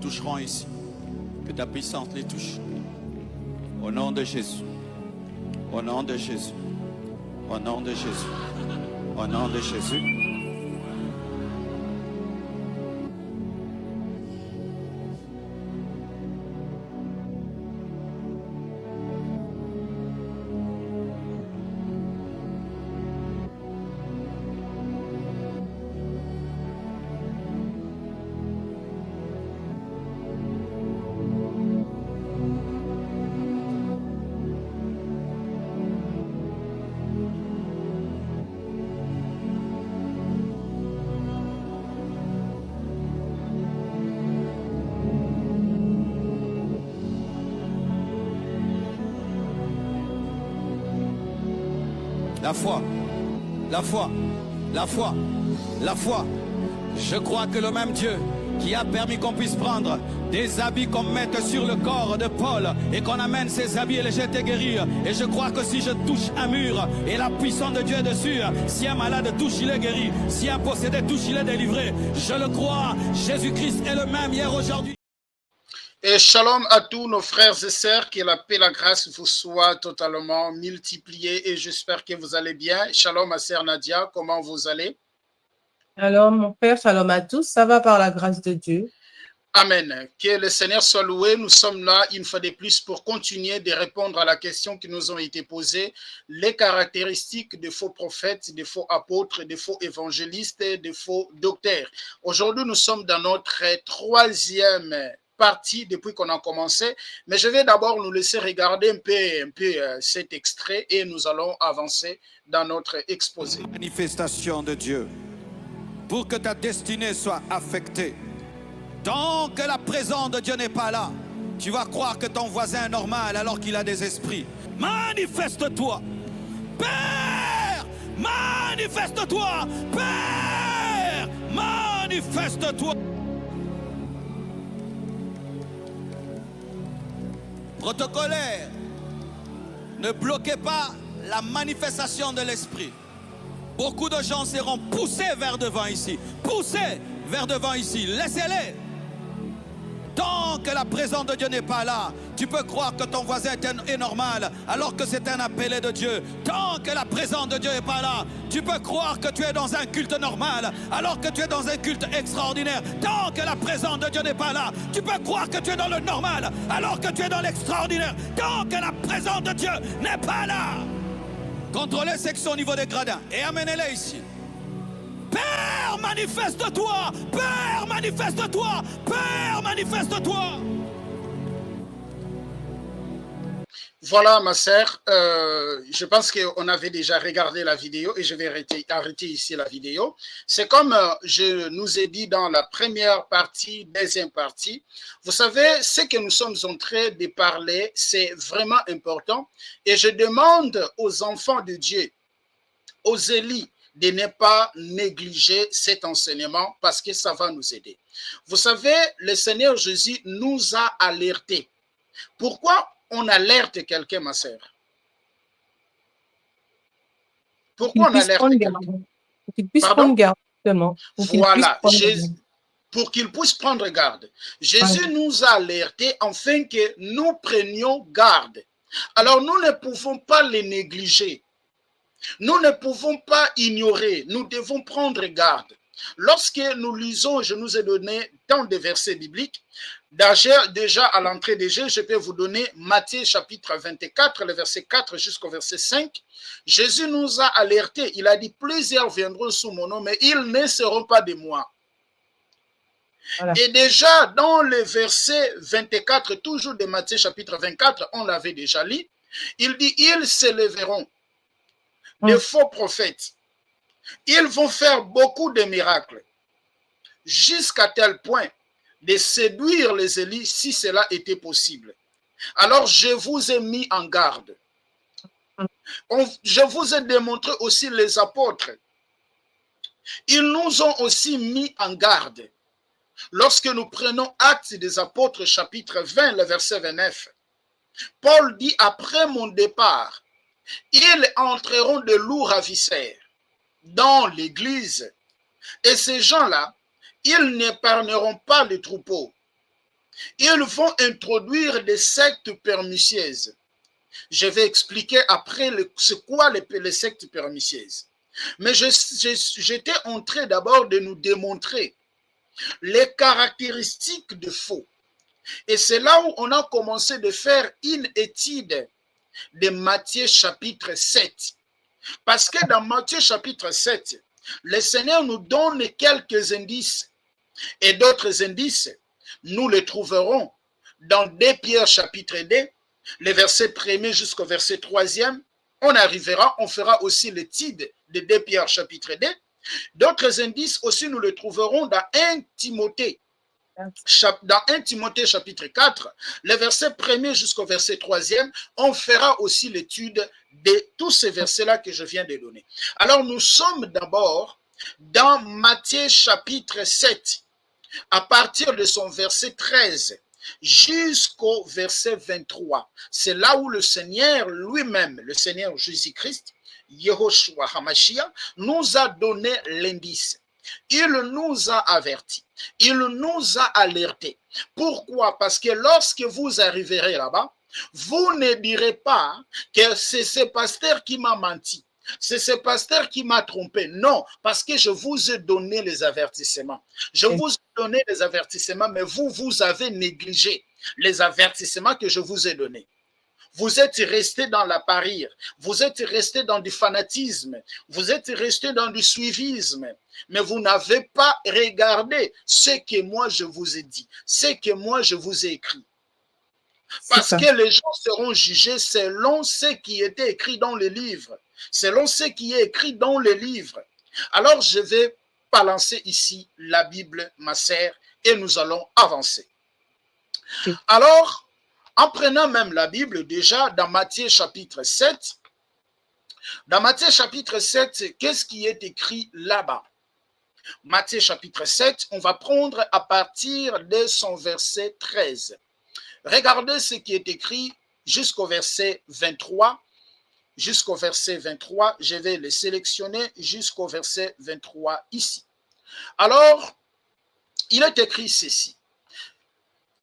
toucheront ici. Que ta puissance les touche. Au nom de Jésus. Au nom de Jésus. Au nom de Jésus. Au nom de Jésus. La foi, la foi, la foi, la foi. Je crois que le même Dieu qui a permis qu'on puisse prendre des habits qu'on mette sur le corps de Paul et qu'on amène ces habits et les jette guérir. Et je crois que si je touche un mur et la puissance de Dieu est dessus, si un malade touche, il est guéri. Si un possédé touche, il est délivré. Je le crois, Jésus-Christ est le même hier, aujourd'hui. Et shalom à tous nos frères et sœurs, que la paix et la grâce vous soient totalement multipliées et j'espère que vous allez bien. Shalom à sœur Nadia, comment vous allez? Alors, mon frère, shalom à tous, ça va par la grâce de Dieu. Amen. Que le Seigneur soit loué. Nous sommes là une fois de plus pour continuer de répondre à la question qui nous ont été posées. Les caractéristiques des faux prophètes, des faux apôtres, des faux évangélistes, des faux docteurs. Aujourd'hui, nous sommes dans notre troisième partie depuis qu'on a commencé, mais je vais d'abord nous laisser regarder un peu cet extrait et nous allons avancer dans notre exposé. Manifestation de Dieu, pour que ta destinée soit affectée. Tant que la présence de Dieu n'est pas là, tu vas croire que ton voisin est normal alors qu'il a des esprits. Manifeste-toi, Père, manifeste-toi, Père, manifeste-toi. Protocolaire, ne bloquez pas la manifestation de l'esprit. Beaucoup de gens seront poussés vers devant ici. Poussés vers devant ici. Laissez-les. Tant que la présence de Dieu n'est pas là, tu peux croire que ton voisin est normal alors que c'est un appelé de Dieu. Tant que la présence de Dieu n'est pas là, tu peux croire que tu es dans un culte normal alors que tu es dans un culte extraordinaire. Tant que la présence de Dieu n'est pas là, tu peux croire que tu es dans le normal alors que tu es dans l'extraordinaire. Tant que la présence de Dieu n'est pas là. Contrôlez section au niveau des gradins et amenez-les ici. Père, manifeste-toi! Père, manifeste-toi! Père, manifeste-toi! Voilà, ma sœur, je pense qu'on avait déjà regardé la vidéo et je vais arrêter ici la vidéo. C'est comme je nous ai dit dans la première partie, deuxième partie. Vous savez, ce que nous sommes en train de parler, c'est vraiment important. Et je demande aux enfants de Dieu, aux élites, de ne pas négliger cet enseignement parce que ça va nous aider. Vous savez, le Seigneur Jésus nous a alertés. Pourquoi on alerte quelqu'un, ma sœur? Pourquoi on alerte quelqu'un? Pour qu'il puisse prendre garde, justement. Voilà, pour qu'il puisse prendre garde. Jésus nous a alertés afin que nous prenions garde. Alors, nous ne pouvons pas les négliger. Nous ne pouvons pas ignorer, nous devons prendre garde. Lorsque nous lisons, je nous ai donné tant de versets bibliques, déjà à l'entrée des jeux, je peux vous donner Matthieu chapitre 24, le verset 4 jusqu'au verset 5. Jésus nous a alertés, il a dit, plusieurs viendront sous mon nom, mais ils ne seront pas de moi. Voilà. Et déjà dans le verset 24, toujours de Matthieu chapitre 24, on l'avait déjà lu, il dit, ils s'élèveront. Des faux prophètes. Ils vont faire beaucoup de miracles jusqu'à tel point de séduire les élites si cela était possible. Alors, je vous ai mis en garde. Je vous ai démontré aussi les apôtres. Ils nous ont aussi mis en garde. Lorsque nous prenons Actes des apôtres, chapitre 20, le verset 29, Paul dit, après mon départ, ils entreront de lourds ravisseurs dans l'église et ces gens-là, ils n'épargneront pas les troupeaux. Ils vont introduire des sectes pernicieuses. Je vais expliquer après c'est quoi les sectes pernicieuses. Mais j'étais en train d'abord de nous démontrer les caractéristiques de faux. Et c'est là où on a commencé de faire une étude de Matthieu chapitre 7. Parce que dans Matthieu chapitre 7, le Seigneur nous donne quelques indices. Et d'autres indices, nous les trouverons dans 2 Pierre chapitre 2, les versets 1er jusqu'au verset 3e. On fera aussi l'étude de 2 Pierre chapitre 2. D'autres indices aussi, nous les trouverons dans 1 Timothée. Dans 1 Timothée chapitre 4, les versets 1er jusqu'au verset 3e, on fera aussi l'étude de tous ces versets-là que je viens de donner. Alors, nous sommes d'abord dans Matthieu chapitre 7, à partir de son verset 13 jusqu'au verset 23. C'est là où le Seigneur lui-même, le Seigneur Jésus-Christ, Yehoshua HaMashiach, nous a donné l'indice. Il nous a avertis, il nous a alertés. Pourquoi? Parce que lorsque vous arriverez là-bas, vous ne direz pas que c'est ce pasteur qui m'a menti. C'est ce pasteur qui m'a trompé. Non, parce que je vous ai donné les avertissements. Je vous ai donné les avertissements, mais vous avez négligé les avertissements que je vous ai donnés. Vous êtes resté dans la parure, vous êtes resté dans du fanatisme, vous êtes resté dans du suivisme, mais vous n'avez pas regardé ce que moi je vous ai dit, ce que moi je vous ai écrit. Parce que les gens seront jugés selon ce qui était écrit dans les livres, selon ce qui est écrit dans les livres. Alors je vais balancer ici la Bible, ma sœur, et nous allons avancer. Alors, en prenant même la Bible, déjà dans Matthieu chapitre 7, qu'est-ce qui est écrit là-bas? Matthieu chapitre 7, on va prendre à partir de son verset 13. Regardez ce qui est écrit jusqu'au verset 23. Jusqu'au verset 23, je vais le sélectionner jusqu'au verset 23 ici. Alors, il est écrit ceci.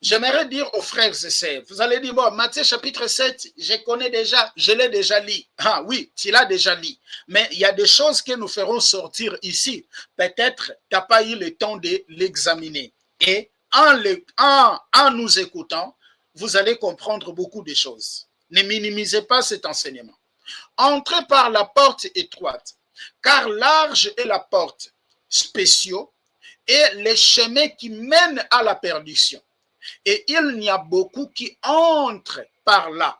J'aimerais dire aux frères et sœurs, vous allez dire, bon, Matthieu chapitre 7, je connais déjà, je l'ai déjà lu. Ah oui, tu l'as déjà lu. Mais il y a des choses que nous ferons sortir ici. Peut-être tu n'as pas eu le temps de l'examiner. Et en nous écoutant, vous allez comprendre beaucoup de choses. Ne minimisez pas cet enseignement. Entrez par la porte étroite, car large est la porte, spéciaux, et les chemins qui mènent à la perdition. Et il n'y a beaucoup qui entrent par là.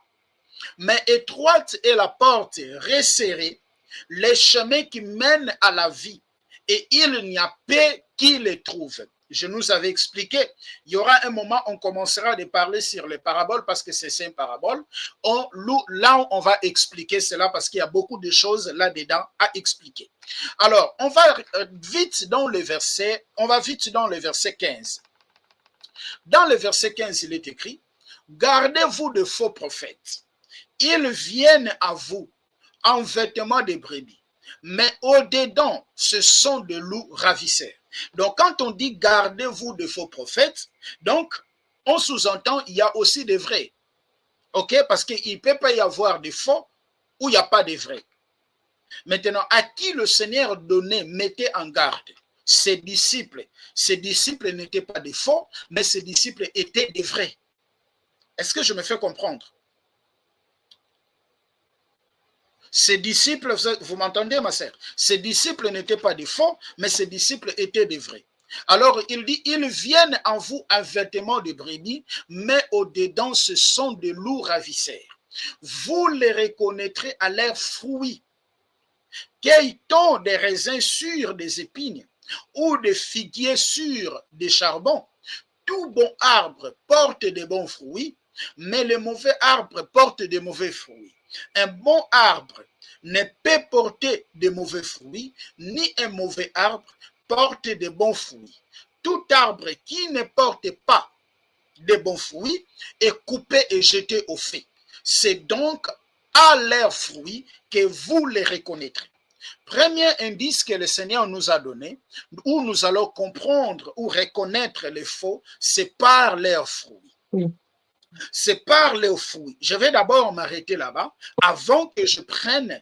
Mais étroite est la porte resserrée, les chemins qui mènent à la vie, et il n'y a peu qui les trouvent. Je nous avais expliqué, il y aura un moment, on commencera de parler sur les paraboles parce que c'est une parabole. Là, on va expliquer cela parce qu'il y a beaucoup de choses là-dedans à expliquer. Alors, on va vite dans le verset 15. Dans le verset 15, il est écrit, « Gardez-vous de faux prophètes. Ils viennent à vous en vêtements de brebis, mais au-dedans, ce sont de loups ravisseurs. » Donc, quand on dit « Gardez-vous de faux prophètes », donc, on sous-entend, il y a aussi des vrais. OK? Parce qu'il ne peut pas y avoir de faux où il n'y a pas de vrais. Maintenant, à qui le Seigneur donnait, mettait en garde? Ses disciples. Ses disciples n'étaient pas des faux, mais ses disciples étaient des vrais. Est-ce que je me fais comprendre? Ses disciples, vous m'entendez ma sœur? Ses disciples n'étaient pas des faux, mais ses disciples étaient des vrais. Alors il dit, ils viennent en vous en vêtements de brebis, mais au-dedans ce sont des loups ravisseurs. Vous les reconnaîtrez à leurs fruits. Qu'est-on des raisins sur des épines ou des figuiers sur des charbons? Tout bon arbre porte de bons fruits, mais les mauvais arbres portent de mauvais fruits. Un bon arbre ne peut porter de mauvais fruits, ni un mauvais arbre porte de bons fruits. Tout arbre qui ne porte pas de bons fruits est coupé et jeté au feu. C'est donc à leurs fruits que vous les reconnaîtrez. Premier indice que le Seigneur nous a donné, où nous allons comprendre ou reconnaître les faux, c'est par leurs fruits. Oui. C'est par leurs fruits. Je vais d'abord m'arrêter là-bas avant que je prenne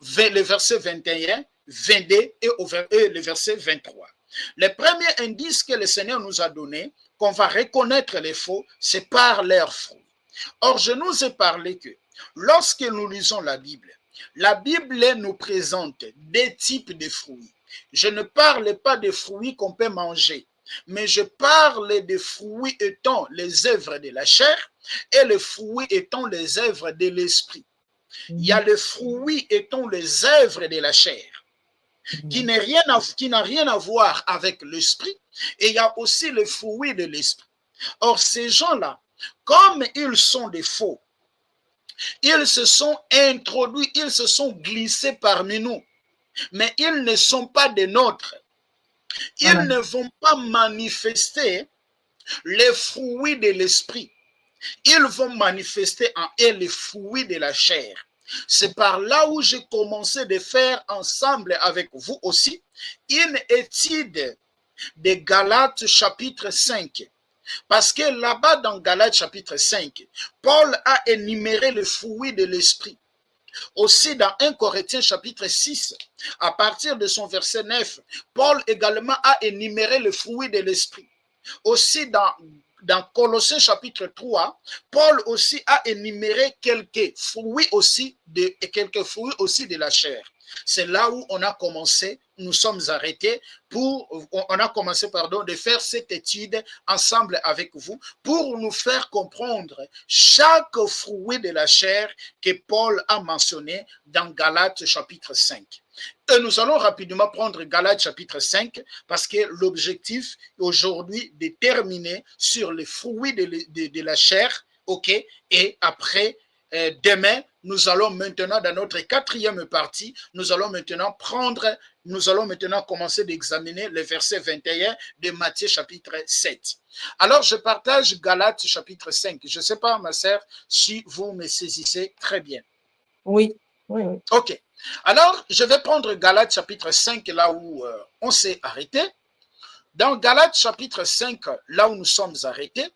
le verset 21, 22 et le verset 23. Le premier indice que le Seigneur nous a donné, qu'on va reconnaître les faux, c'est par leurs fruits. Or, je nous ai parlé que lorsque nous lisons la Bible nous présente des types de fruits. Je ne parle pas des fruits qu'on peut manger, mais je parle des fruits étant les œuvres de la chair et les fruits étant les œuvres de l'esprit. Il y a les fruits étant les œuvres de la chair, qui n'a rien à voir avec l'esprit, et il y a aussi les fruits de l'esprit. Or, ces gens-là, comme ils sont des faux, ils se sont introduits, ils se sont glissés parmi nous, mais ils ne sont pas des nôtres. Ils ne vont pas manifester les fruits de l'esprit. Ils vont manifester en eux les fruits de la chair. C'est par là où j'ai commencé de faire ensemble avec vous aussi une étude de Galates chapitre 5. Parce que là-bas dans Galates chapitre 5, Paul a énuméré les fruits de l'esprit. Aussi dans 1 Corinthiens chapitre 6, à partir de son verset 9, Paul également a énuméré les fruits de l'esprit. Aussi dans Colossiens chapitre 3, Paul aussi a énuméré quelques fruits aussi de la chair. C'est là où on a commencé, nous sommes arrêtés de faire cette étude ensemble avec vous pour nous faire comprendre chaque fruit de la chair que Paul a mentionné dans Galates chapitre 5. Et nous allons rapidement prendre Galates chapitre 5 parce que l'objectif aujourd'hui de terminer sur les fruits de la chair, ok, et après demain, nous allons maintenant, dans notre quatrième partie, nous allons maintenant commencer d'examiner le verset 21 de Matthieu chapitre 7. Alors, je partage Galates chapitre 5. Je ne sais pas, ma sœur, si vous me saisissez très bien. Oui. Ok. Alors, je vais prendre Galates chapitre 5, là où on s'est arrêté. Dans Galates chapitre 5, là où nous sommes arrêtés,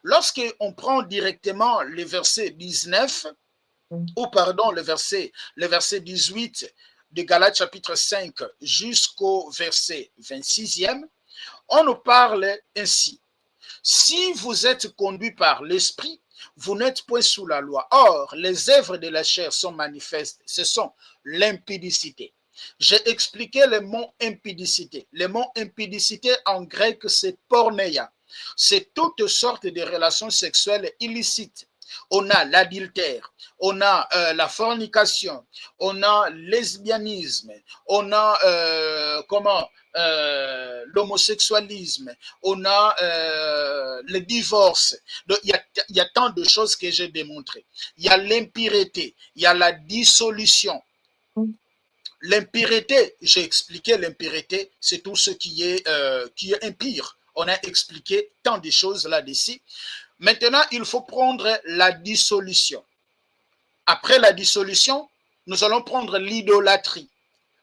lorsqu'on prend directement le verset 19, le verset 18 de Galates chapitre 5 jusqu'au verset 26e, on nous parle ainsi. Si vous êtes conduits par l'esprit, vous n'êtes point sous la loi. Or, les œuvres de la chair sont manifestes. Ce sont l'impudicité. J'ai expliqué le mot impudicité. Le mot impudicité en grec, c'est porneia. C'est toutes sortes de relations sexuelles illicites. On a l'adultère, on a la fornication, on a le lesbianisme, on a l'homosexualisme, on a le divorce. Donc, il y a tant de choses que j'ai démontrées. Il y a l'impureté, il y a la dissolution. L'impureté, j'ai expliqué l'impureté, c'est tout ce qui est impur. On a expliqué tant de choses là-dessus. Maintenant, il faut prendre la dissolution. Après la dissolution, nous allons prendre l'idolâtrie,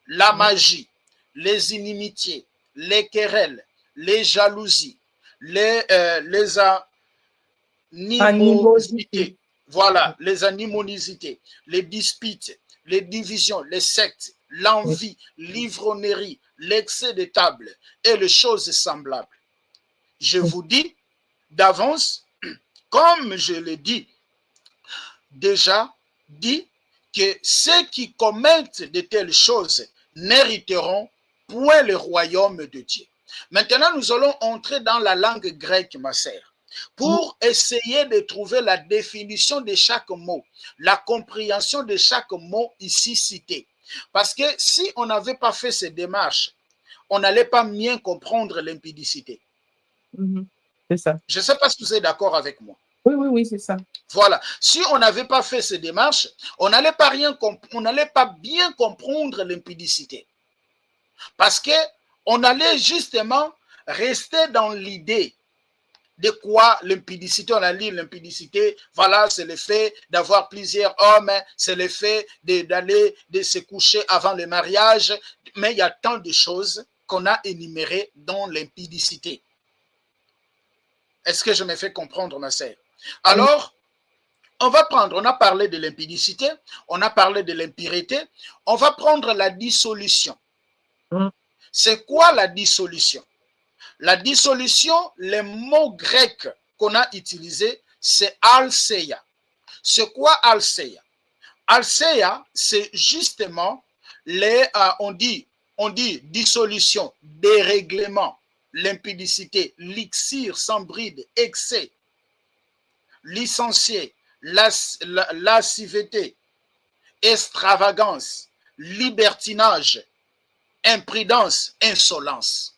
la magie, les inimitiés, les querelles, les jalousies, les animosités. Voilà, les animosités, les disputes, les divisions, les sectes, l'envie, l'ivrognerie, l'excès de table et les choses semblables. Je vous dis d'avance, comme je l'ai dit, déjà dit que ceux qui commettent de telles choses n'hériteront point le royaume de Dieu. Maintenant, nous allons entrer dans la langue grecque, ma sœur, pour essayer de trouver la définition de chaque mot, la compréhension de chaque mot ici cité. Parce que si on n'avait pas fait ces démarches, on n'allait pas bien comprendre l'impudicité. C'est ça. Je ne sais pas si vous êtes d'accord avec moi. Oui, c'est ça. Voilà. Si on n'avait pas fait ces démarches, on n'allait pas bien comprendre l'impudicité. Parce qu'on allait justement rester dans l'idée De quoi l'impudicité? On a dit l'impudicité, voilà, c'est le fait d'avoir plusieurs hommes, c'est le fait d'aller, de se coucher avant le mariage, mais il y a tant de choses qu'on a énumérées dans l'impudicité. Est-ce que je me fais comprendre, ma sœur? Alors, on va prendre, on a parlé de l'impudicité, on a parlé de l'impureté, on va prendre la dissolution. C'est quoi la dissolution? La dissolution, le mot grec qu'on a utilisé, c'est alseia. C'est quoi alseia? Alseia, c'est justement on dit dissolution, dérèglement, l'impudicité, lixir sans bride, excès, licencier, lascivité, extravagance, libertinage, imprudence, insolence.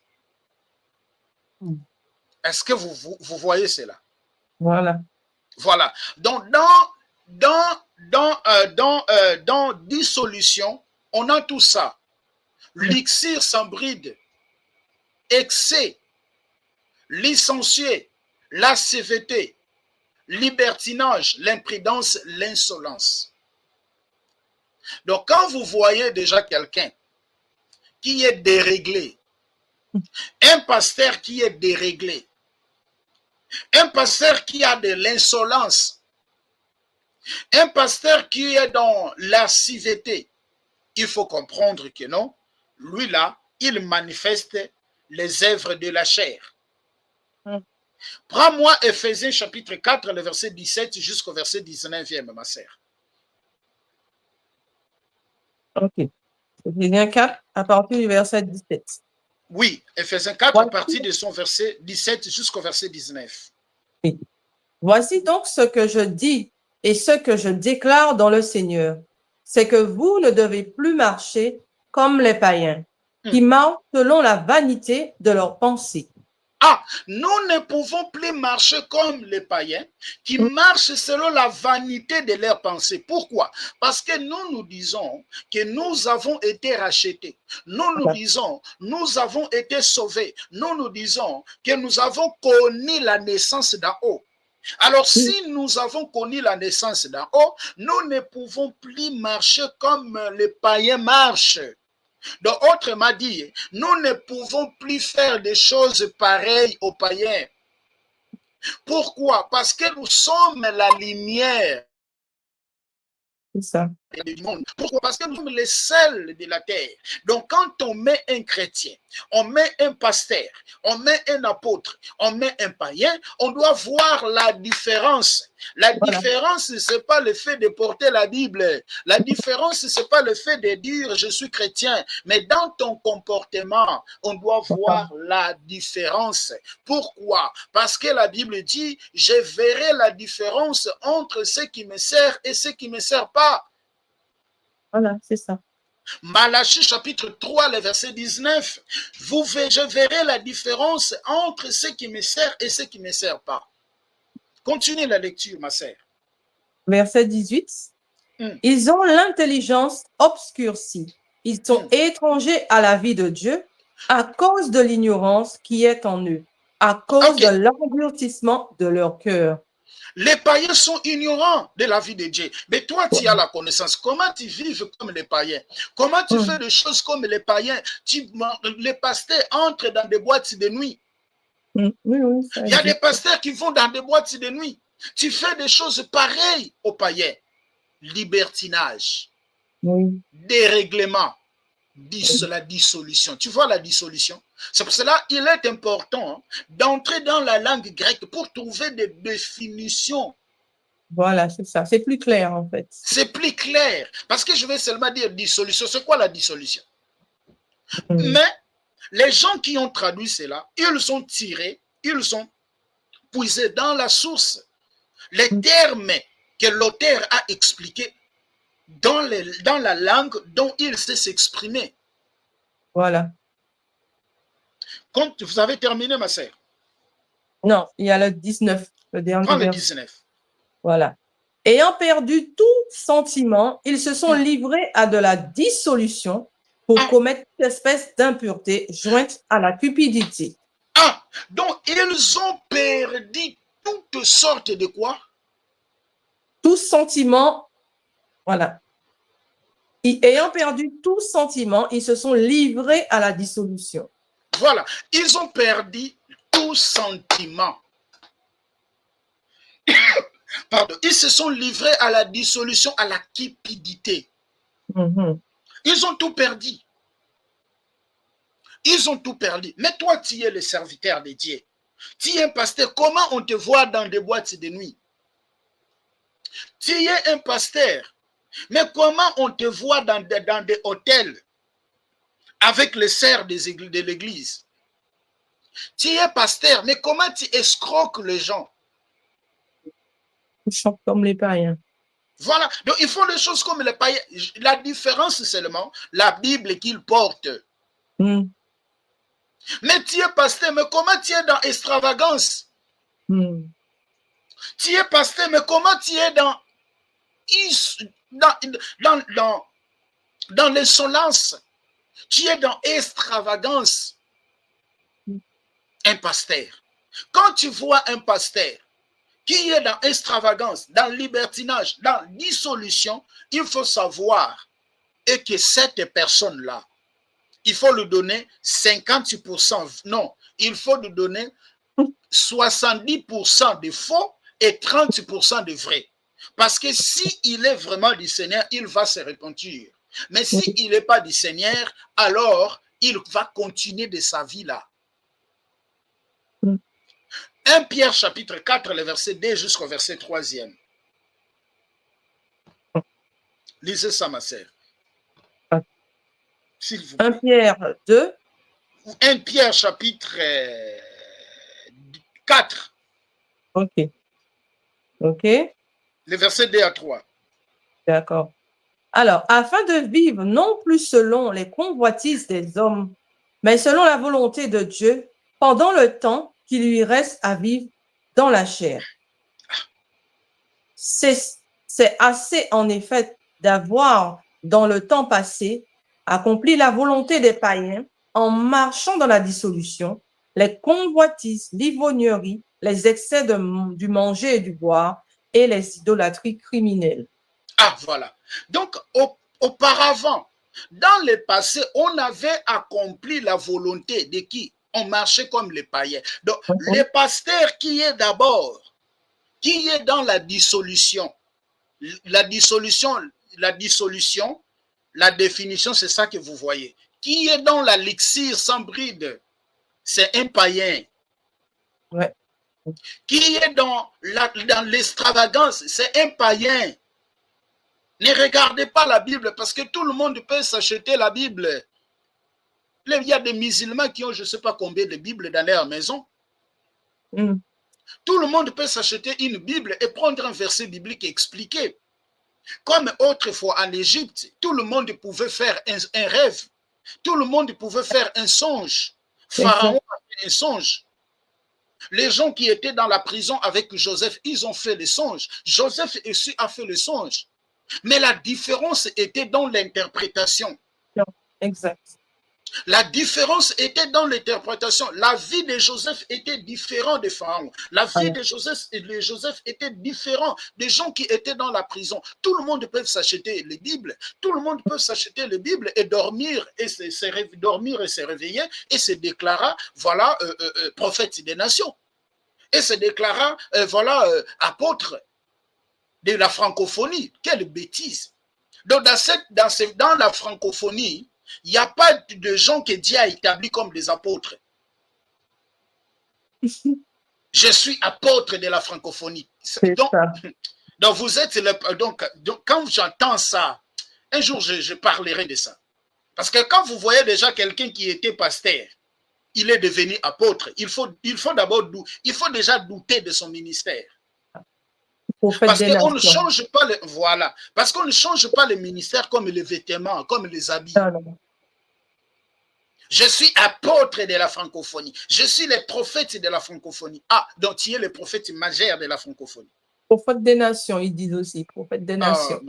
Est-ce que vous voyez cela? Voilà. Voilà. Donc, dans dissolution, on a tout ça. Lixir sans bride, excès, licencier, lascivité, libertinage, l'imprudence, l'insolence. Donc, quand vous voyez déjà quelqu'un qui est déréglé, un pasteur qui est déréglé, un pasteur qui a de l'insolence, un pasteur qui est dans la lascivité, il faut comprendre que non, lui là, il manifeste les œuvres de la chair. Prends-moi Éphésiens chapitre 4, le verset 17 jusqu'au verset 19e, ma sœur. Ok. Éphésiens 4, à partir du verset 17. Oui, Éphésiens 4, à partir de son verset 17 jusqu'au verset 19. Oui. Voici donc ce que je dis et ce que je déclare dans le Seigneur, c'est que vous ne devez plus marcher comme les païens, qui marchent selon la vanité de leurs pensées. Ah, nous ne pouvons plus marcher comme les païens qui marchent selon la vanité de leurs pensées. Pourquoi? Parce que nous disons que nous avons été rachetés. Nous disons, nous avons été sauvés. Nous disons que nous avons connu la naissance d'en haut. Alors, si nous avons connu la naissance d'en haut, nous ne pouvons plus marcher comme les païens marchent. Donc, autrement dit, nous ne pouvons plus faire des choses pareilles aux païens. Pourquoi? Parce que nous sommes la lumière. C'est ça. Du monde. Pourquoi? Parce que nous sommes les sels de la terre. Donc, quand on met un chrétien, on met un pasteur, on met un apôtre, on met un païen, on doit voir la différence. La différence, ce n'est pas le fait de porter la Bible. La différence, ce n'est pas le fait de dire je suis chrétien. Mais dans ton comportement, on doit voir la différence. Pourquoi? Parce que la Bible dit je verrai la différence entre ce qui me sert et ce qui ne me sert pas. Voilà, c'est ça. Malachie chapitre 3, le verset 19. Je verrai la différence entre ce qui me sert et ce qui ne me sert pas. Continue la lecture, ma sœur. Verset 18. Ils ont l'intelligence obscurcie. Ils sont étrangers à la vie de Dieu à cause de l'ignorance qui est en eux, à cause de l'engloutissement de leur cœur. Les païens sont ignorants de la vie de Dieu. Mais toi, tu as la connaissance. Comment tu vives comme les païens? Comment tu fais des choses comme les païens? Les pasteurs entrent dans des boîtes de nuit. Il y a des pasteurs qui vont dans des boîtes de nuit. Tu fais des choses pareilles aux païens. Libertinage, dérèglement, la dissolution. Tu vois la dissolution? C'est pour cela qu'il est important d'entrer dans la langue grecque pour trouver des définitions. Voilà, c'est ça. C'est plus clair, en fait. C'est plus clair. Parce que je vais seulement dire dissolution. C'est quoi la dissolution? Mais les gens qui ont traduit cela, ils sont tirés, ils sont puisés dans la source. Les termes que l'auteur a expliqués dans la langue dont il sait s'exprimer. Voilà. Quand vous avez terminé, ma sœur? Non, il y a le 19. Le dernier. Prends le 19. Voilà. Ayant perdu tout sentiment, ils se sont livrés à de la dissolution pour commettre toute espèce d'impureté jointe à la cupidité. Ah, Donc, ils ont perdu toutes sortes de quoi? Tout sentiment, voilà. Ayant perdu tout sentiment, ils se sont livrés à la dissolution. Voilà, ils ont perdu tout sentiment. Pardon, ils se sont livrés à la dissolution, à la cupidité. Ils ont tout perdu. Ils ont tout perdu. Mais toi, tu es le serviteur de Dieu. Tu es un pasteur. Comment on te voit dans des boîtes de nuit? Tu es un pasteur. Mais comment on te voit dans des hôtels avec les serfs de l'église? Tu es pasteur. Mais comment tu escroques les gens? Ils chantent comme les païens. Voilà. Donc, ils font des choses comme les païens. La différence, c'est seulement la Bible qu'ils portent. Mais tu es pasteur, mais comment tu es dans extravagance? Tu es pasteur, mais comment tu es dans l'insolence? Tu es dans extravagance. Un pasteur. Quand tu vois un pasteur qui est dans extravagance, dans libertinage, dans dissolution, il faut savoir et que cette personne-là, il faut lui donner 50%, non, il faut lui donner 70% de faux et 30% de vrai. Parce que s'il est vraiment du Seigneur, il va se repentir. Mais s'il n'est pas du Seigneur, alors il va continuer de sa vie là. 1 Pierre chapitre 4, le verset 2 jusqu'au verset 3e. Lisez ça, ma sœur. 1 Pierre 2. 1 Pierre chapitre 4. Ok. Le verset 2 à 3. D'accord. Alors, afin de vivre non plus selon les convoitises des hommes, mais selon la volonté de Dieu, pendant le temps qui lui reste à vivre dans la chair. C'est assez, en effet, d'avoir, dans le temps passé, accompli la volonté des païens en marchant dans la dissolution, les convoitises, l'ivrognerie, les excès du manger et du boire et les idolâtries criminelles. Ah, voilà. Donc, auparavant, dans le passé, on avait accompli la volonté de qui? On marchait comme les païens. Donc, le pasteur qui est d'abord, qui est dans la dissolution, la définition, c'est ça que vous voyez. Qui est dans la l'élixir sans bride, c'est un païen. Ouais. Qui est dans l'extravagance, c'est un païen. Ne regardez pas la Bible parce que tout le monde peut s'acheter la Bible. Il y a des musulmans qui ont je ne sais pas combien de Bibles dans leur maison. Tout le monde peut s'acheter une Bible et prendre un verset biblique et expliquer. Comme autrefois en Égypte, tout le monde pouvait faire un rêve. Tout le monde pouvait faire un songe. Pharaon a fait un songe. Les gens qui étaient dans la prison avec Joseph, ils ont fait le songe. Joseph aussi a fait le songe. Mais la différence était dans l'interprétation. Exact. La différence était dans l'interprétation. La vie de Joseph était différente de Pharaon. La vie de Joseph était différente des gens qui étaient dans la prison. Tout le monde peut s'acheter les Bibles. Tout le monde peut s'acheter les Bibles et dormir et se réveiller et se déclarer, voilà, prophète des nations. Et se déclarer, voilà, apôtre de la francophonie. Quelle bêtise. Donc, dans la francophonie, il n'y a pas de gens que Dieu a établis comme des apôtres. Je suis apôtre de la francophonie. Donc vous êtes donc quand j'entends ça, un jour je parlerai de ça. Parce que quand vous voyez déjà quelqu'un qui était pasteur, il est devenu apôtre, il faut déjà douter de son ministère. Parce qu'on ne change pas parce qu'on ne change pas le ministère comme les vêtements, comme les habits. Je suis apôtre de la francophonie. Je suis le prophète de la francophonie. Ah, donc tu es le prophète majeur de la francophonie. Prophète des nations, ils disent aussi, prophète des nations.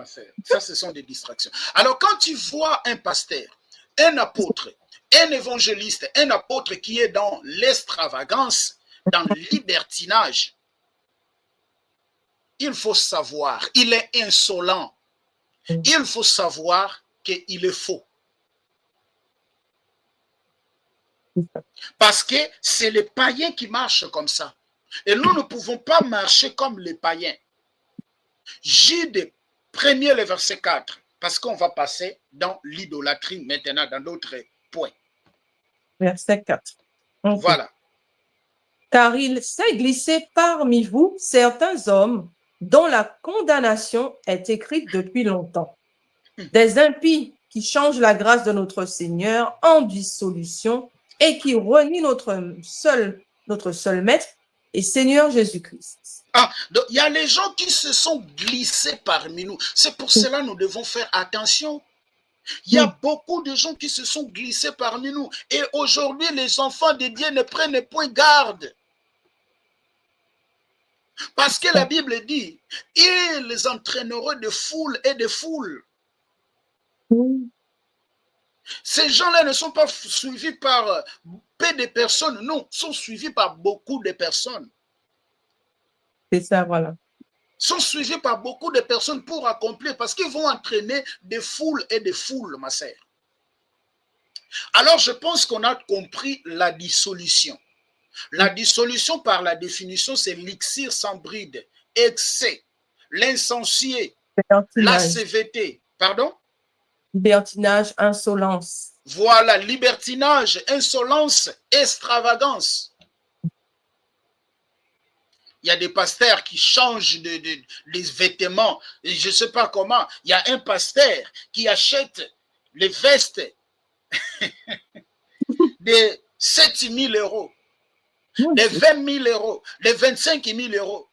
Ça, ce sont des distractions. Alors, quand tu vois un pasteur, un apôtre, un évangéliste, un apôtre qui est dans l'extravagance, dans le libertinage, il faut savoir, il est insolent. Il faut savoir qu'il est faux. Parce que c'est les païens qui marchent comme ça. Et nous ne pouvons pas marcher comme les païens. Jude 1er, le verset 4. Parce qu'on va passer dans l'idolâtrie maintenant, dans d'autres points. Verset 4. Okay. Voilà. Car il s'est glissé parmi vous certains hommes dont la condamnation est écrite depuis longtemps. Des impies qui changent la grâce de notre Seigneur en dissolution et qui renient notre seul Maître et Seigneur Jésus-Christ. Ah, donc il y a les gens qui se sont glissés parmi nous. C'est pour cela que nous devons faire attention. Il y a beaucoup de gens qui se sont glissés parmi nous. Et aujourd'hui, les enfants de Dieu ne prennent point garde. Parce que la Bible dit, ils les entraîneront de foule et de foule. Ces gens-là ne sont pas suivis par peu de personnes, non, sont suivis par beaucoup de personnes. C'est ça, voilà. Sont suivis par beaucoup de personnes pour accomplir, parce qu'ils vont entraîner des foules et des foules, ma sœur. Alors, je pense qu'on a compris la dissolution. La dissolution, par la définition, c'est l'ixir sans bride, excès, l'insensé, la CVT. Pardon? Libertinage, insolence. Voilà, libertinage, insolence, extravagance. Il y a des pasteurs qui changent les vêtements, je ne sais pas comment. Il y a un pasteur qui achète les vestes de 7 000 euros, de 20 000 euros, de 25 000 euros.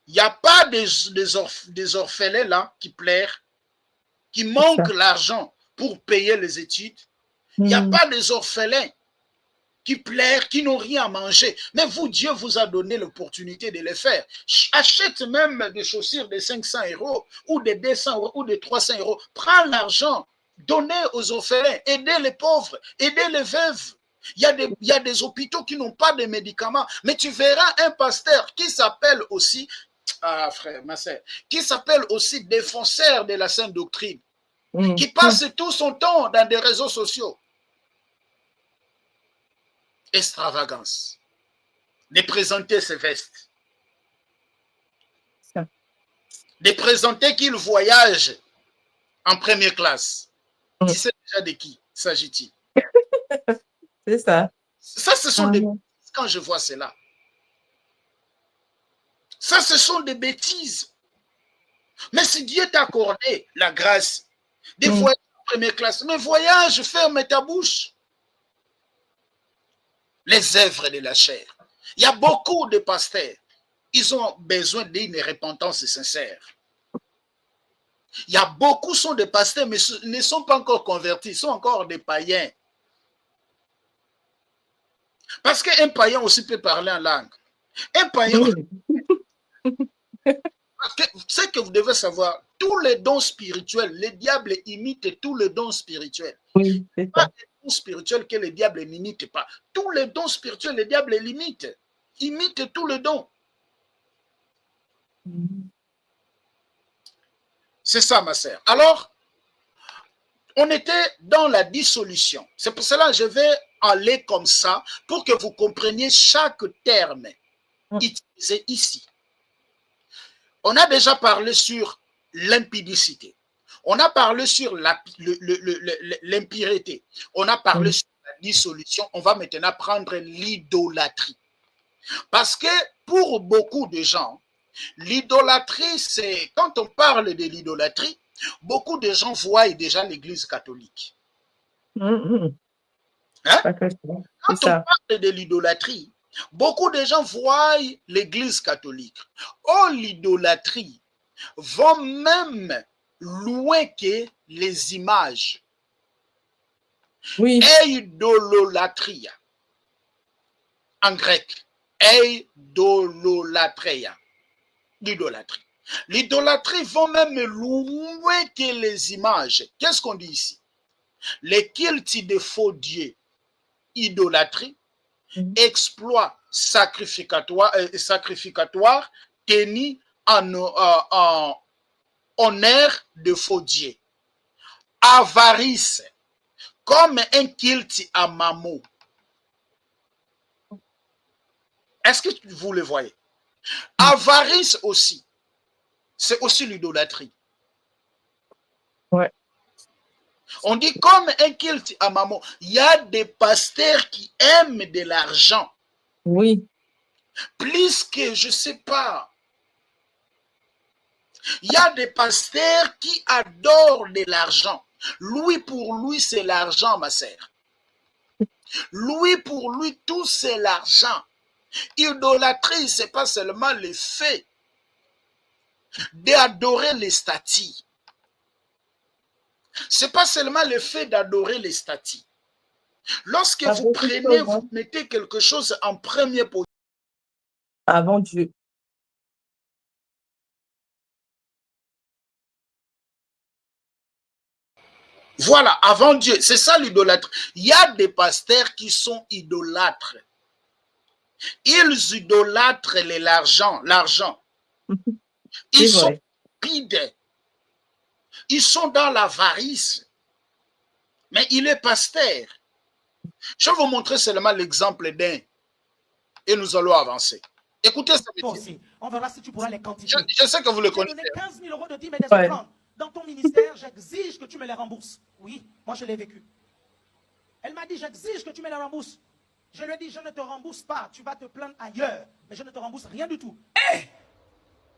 Il n'y a pas des orphelins là qui plairent, qui manquent l'argent pour payer les études. Il n'y a pas des orphelins qui plairent, qui n'ont rien à manger. Mais vous, Dieu vous a donné l'opportunité de le faire. Achète même des chaussures de 500 euros ou de 200 euros ou de 300 euros. Prends l'argent, donnez aux orphelins, aidez les pauvres, aidez les veuves. Il y a des hôpitaux qui n'ont pas de médicaments. Mais tu verras un pasteur qui s'appelle aussi, frère, ma sœur, qui s'appelle aussi défenseur de la sainte doctrine, qui passe tout son temps dans des réseaux sociaux. Extravagance. De présenter ses vestes. De présenter qu'il voyage en première classe. Tu sais déjà de qui s'agit-il? C'est ça. Ça, ce sont des bêtises quand je vois cela. Ça, ce sont des bêtises. Mais si Dieu t'a accordé la grâce de voyager en première classe, mais voyage, ferme ta bouche. Les œuvres de la chair. Il y a beaucoup de pasteurs. Ils ont besoin d'une repentance sincère. Il y a beaucoup sont des pasteurs, mais ne sont pas encore convertis. Ils sont encore des païens. Parce qu'un païen aussi peut parler en langue. Un païen... Ce que vous devez savoir, tous les dons spirituels, le diable imite tous les dons spirituels. Oui, c'est ça. Spirituel que le diable n'imite pas. Tous les dons spirituels, le diable l'imite. Imite tous les dons. C'est ça, ma sœur. Alors, on était dans la dissolution. C'est pour cela que je vais aller comme ça pour que vous compreniez chaque terme utilisé ici. On a déjà parlé sur l'impudicité. On a parlé sur l'impureté. On a parlé sur la dissolution. On va maintenant prendre l'idolâtrie. Parce que pour beaucoup de gens, l'idolâtrie, c'est... Quand on parle de l'idolâtrie, beaucoup de gens voient déjà l'Église catholique. Hein? Quand on parle de l'idolâtrie, beaucoup de gens voient l'Église catholique. Oh, l'idolâtrie va même loin que les images. Oui. Eidololatria. En grec. Eidololatria. L'idolâtrie. L'idolâtrie va même loin que les images. Qu'est-ce qu'on dit ici? les cultes de faux dieux, idolâtrie, exploits sacrificatoires tenus en honneur de faux dieux, avarice, comme un culte à Mammon. Est-ce que vous le voyez? Avarice aussi, c'est aussi l'idolâtrie. Ouais. On dit comme un culte à Mammon. Il y a des pasteurs qui aiment de l'argent. Oui. Plus que, je ne sais pas. Il y a des pasteurs qui adorent de l'argent. Lui, pour lui, c'est l'argent, ma sœur. Lui, pour lui, tout c'est l'argent. Idolâtrie, ce n'est pas seulement le fait d'adorer les statues. Ce n'est pas seulement le fait d'adorer les statues. Lorsque vous prenez, vous mettez quelque chose en premier position. Avant Dieu. Voilà, avant Dieu. C'est ça l'idolâtre. Il y a des pasteurs qui sont idolâtres. Ils idolâtrent l'argent. Ils sont pides. Ils sont dans l'avarice. Mais il est pasteur. Je vais vous montrer seulement l'exemple d'un. Et nous allons avancer. Écoutez ça. On verra si tu pourras les quantifier. Je sais que vous le connaissez. Tu as donné 15 000 € de dîmes et des offrandes. Dans ton ministère, j'exige que tu me les rembourses. Oui, moi je l'ai vécu. Elle m'a dit, j'exige que tu me les rembourses. Je lui ai dit, je ne te rembourse pas. Tu vas te plaindre ailleurs. Mais je ne te rembourse rien du tout.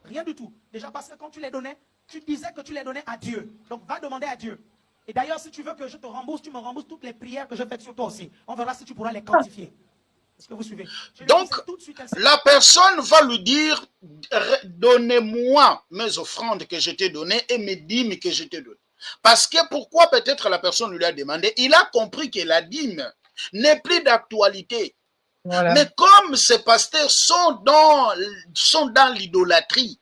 Rien du tout. Déjà parce que quand tu les donnais, tu disais que tu les donnais à Dieu. Donc va demander à Dieu. Et d'ailleurs, si tu veux que je te rembourse, tu me rembourses toutes les prières que je fais sur toi aussi. On verra si tu pourras les quantifier. Est-ce que vous suivez? Donc, la personne va lui dire, donnez-moi mes offrandes que je t'ai données et mes dîmes que je t'ai données. Parce que pourquoi peut-être la personne lui a demandé, il a compris que la dîme n'est plus d'actualité. Voilà. Mais comme ces pasteurs sont dans l'idolâtrie,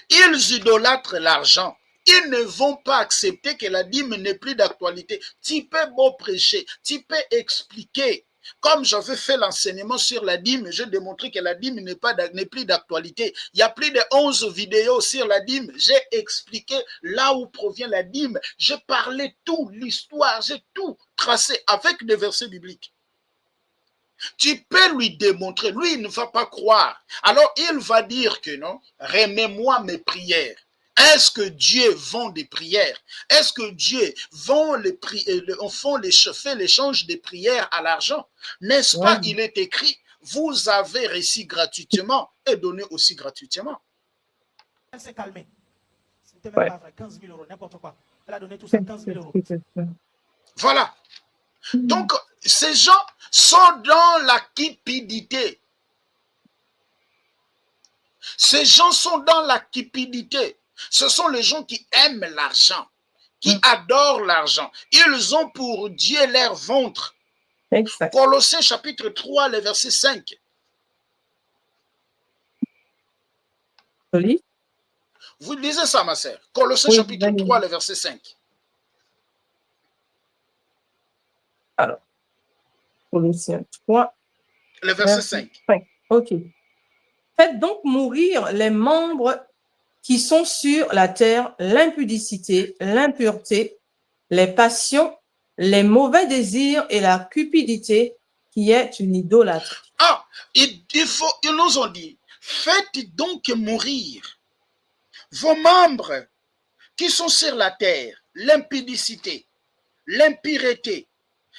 ils idolâtrent l'argent. Ils ne vont pas accepter que la dîme n'est plus d'actualité. Tu peux beau prêcher, tu peux expliquer. Comme j'avais fait l'enseignement sur la dîme, j'ai démontré que la dîme n'est plus d'actualité. Il y a plus de 11 vidéos sur la dîme. J'ai expliqué là où provient la dîme. J'ai parlé tout, l'histoire, j'ai tout tracé avec des versets bibliques. Tu peux lui démontrer. Lui, il ne va pas croire. Alors, il va dire que non, remets-moi mes prières. Est-ce que Dieu vend des prières? Est-ce que Dieu fait l'échange des prières à l'argent? N'est-ce pas? Il est écrit, vous avez reçu gratuitement et donné aussi gratuitement. Elle s'est calmée. C'était même pas vrai. 15 000 €, n'importe quoi. Elle a donné tout ça, 15 000 €. Voilà. Donc, ces gens sont dans la cupidité. Ces gens sont dans la cupidité. Ce sont les gens qui aiment l'argent, qui adorent l'argent. Ils ont pour Dieu leur ventre. Exact. Colossiens chapitre 3, le verset 5. Joli. Vous lisez ça, ma sœur. Colossiens chapitre 3, le verset 5. Alors, Colossiens 3. Le verset 5. Ok. Faites donc mourir les membres qui sont sur la terre, l'impudicité, l'impureté, les passions, les mauvais désirs et la cupidité qui est une idolâtrie. Ah, ils nous ont dit, faites donc mourir vos membres qui sont sur la terre, l'impudicité, l'impureté,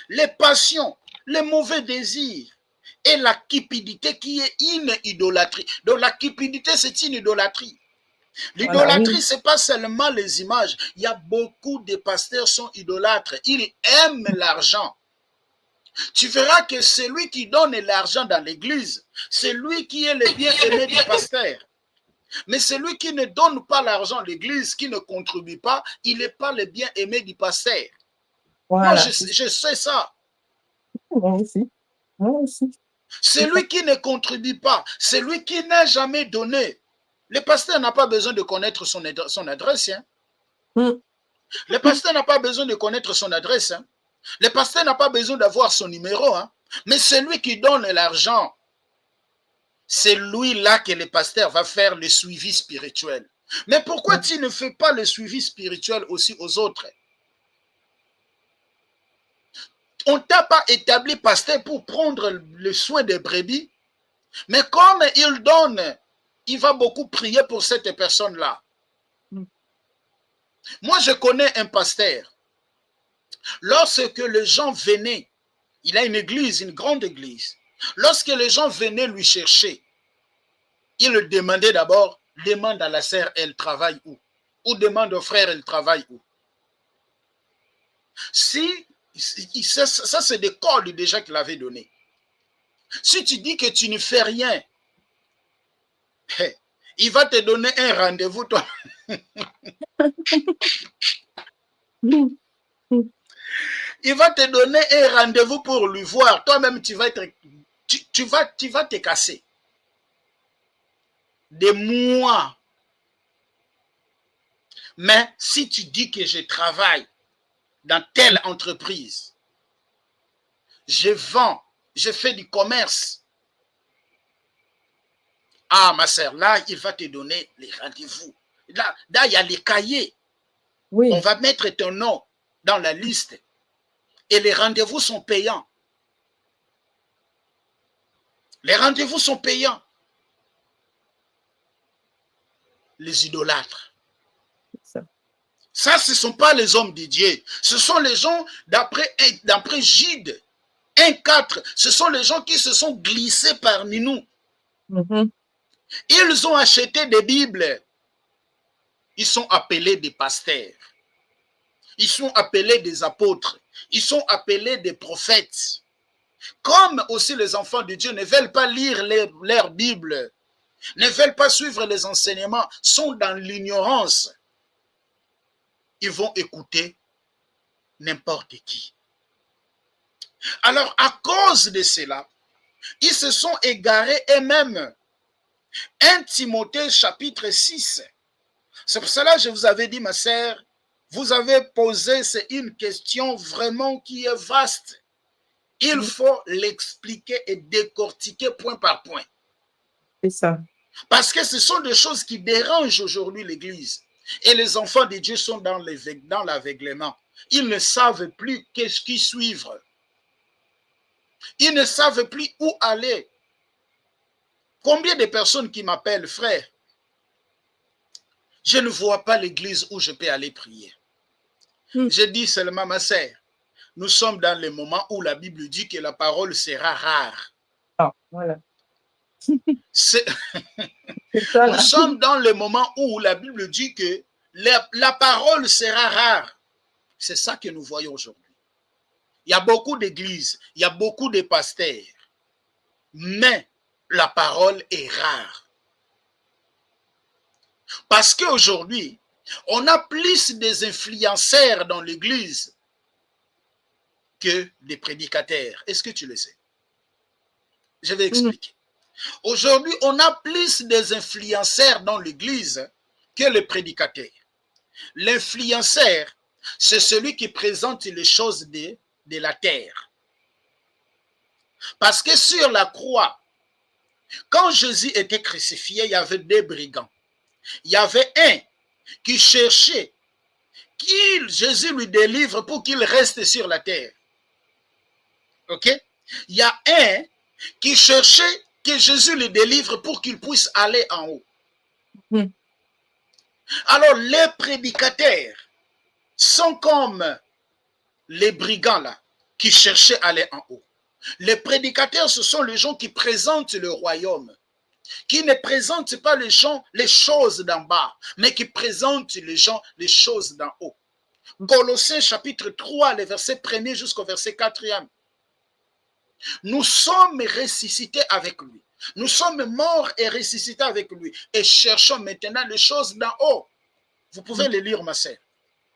les passions, les mauvais désirs et la cupidité qui est une idolâtrie. Donc la cupidité, c'est une idolâtrie. L'idolâtrie, ce n'est pas seulement les images. Il y a beaucoup de pasteurs qui sont idolâtres. Ils aiment l'argent. Tu verras que celui qui donne l'argent dans l'église, c'est lui qui est le bien-aimé du pasteur. Mais celui qui ne donne pas l'argent à l'église, qui ne contribue pas, il n'est pas le bien-aimé du pasteur. Voilà. Moi, je sais ça. Moi aussi. Moi aussi. Celui qui ne contribue pas, celui qui n'a jamais donné. Le pasteur n'a pas besoin de connaître son adresse. Hein. Le pasteur n'a pas besoin de connaître son adresse. Hein. Le pasteur n'a pas besoin d'avoir son numéro. Hein. Mais celui qui donne l'argent, c'est lui-là que le pasteur va faire le suivi spirituel. Mais pourquoi tu ne fais pas le suivi spirituel aussi aux autres? On ne t'a pas établi pasteur pour prendre le soin des brebis. Mais comme il donne, il va beaucoup prier pour cette personne-là. Moi, je connais un pasteur. Lorsque les gens venaient, il a une église, une grande église. Lorsque les gens venaient lui chercher, il le demandait d'abord, demande à la sœur, elle travaille où? Ou demande au frère, elle travaille où? Ça c'est des codes déjà qu'il avait donné. Si tu dis que tu ne fais rien, il va te donner un rendez-vous, toi. Il va te donner un rendez-vous pour lui voir. Toi-même, tu vas te casser. Des mois. Mais si tu dis que je travaille dans telle entreprise, je vends, je fais du commerce. Ah, ma sœur, là, il va te donner les rendez-vous. Là, il y a les cahiers. Oui. On va mettre ton nom dans la liste. Et les rendez-vous sont payants. Les rendez-vous sont payants. Les idolâtres. Ça, ce ne sont pas les hommes de Dieu. Ce sont les gens, d'après Gide 1,4, ce sont les gens qui se sont glissés parmi nous. Ils ont acheté des Bibles. Ils sont appelés des pasteurs. Ils sont appelés des apôtres. Ils sont appelés des prophètes. Comme aussi les enfants de Dieu ne veulent pas lire leur Bible, ne veulent pas suivre les enseignements, sont dans l'ignorance. Ils vont écouter n'importe qui. Alors, à cause de cela, ils se sont égarés eux-mêmes. 1 Timothée chapitre 6. C'est pour cela que je vous avais dit, ma sœur, vous avez posé, c'est une question vraiment qui est vaste. Il faut l'expliquer et décortiquer point par point. C'est ça. Parce que ce sont des choses qui dérangent aujourd'hui l'Église. Et les enfants de Dieu sont dans l'aveuglement. Ils ne savent plus qu'est-ce qui suivre. Ils ne savent plus où aller. Combien de personnes qui m'appellent, frère, je ne vois pas l'église où je peux aller prier. Je dis seulement, ma sœur, nous sommes dans le moment où la Bible dit que la parole sera rare. Ah, voilà. Nous sommes dans le moment où la Bible dit que la parole sera rare. C'est ça que nous voyons aujourd'hui. Il y a beaucoup d'églises, il y a beaucoup de pasteurs, mais la parole est rare. Parce qu'aujourd'hui, on a plus des influenceurs dans l'église que des prédicateurs. Est-ce que tu le sais? Je vais expliquer. Aujourd'hui, on a plus des influenceurs dans l'église que les prédicateurs. L'influenceur, c'est celui qui présente les choses de la terre. Parce que sur la croix, quand Jésus était crucifié, il y avait deux brigands. Il y avait un qui cherchait que Jésus lui délivre pour qu'il reste sur la terre. Ok? Il y a un qui cherchait que Jésus le délivre pour qu'il puisse aller en haut. Alors, les prédicateurs sont comme les brigands là, qui cherchaient à aller en haut. Les prédicateurs, ce sont les gens qui présentent le royaume, qui ne présentent pas les choses d'en bas, mais qui présentent les choses d'en haut. Colossiens chapitre 3, les versets 1er jusqu'au verset 4e. Nous sommes ressuscités avec lui. Nous sommes morts et ressuscités avec lui. Et cherchons maintenant les choses d'en haut. Vous pouvez les lire, ma sœur.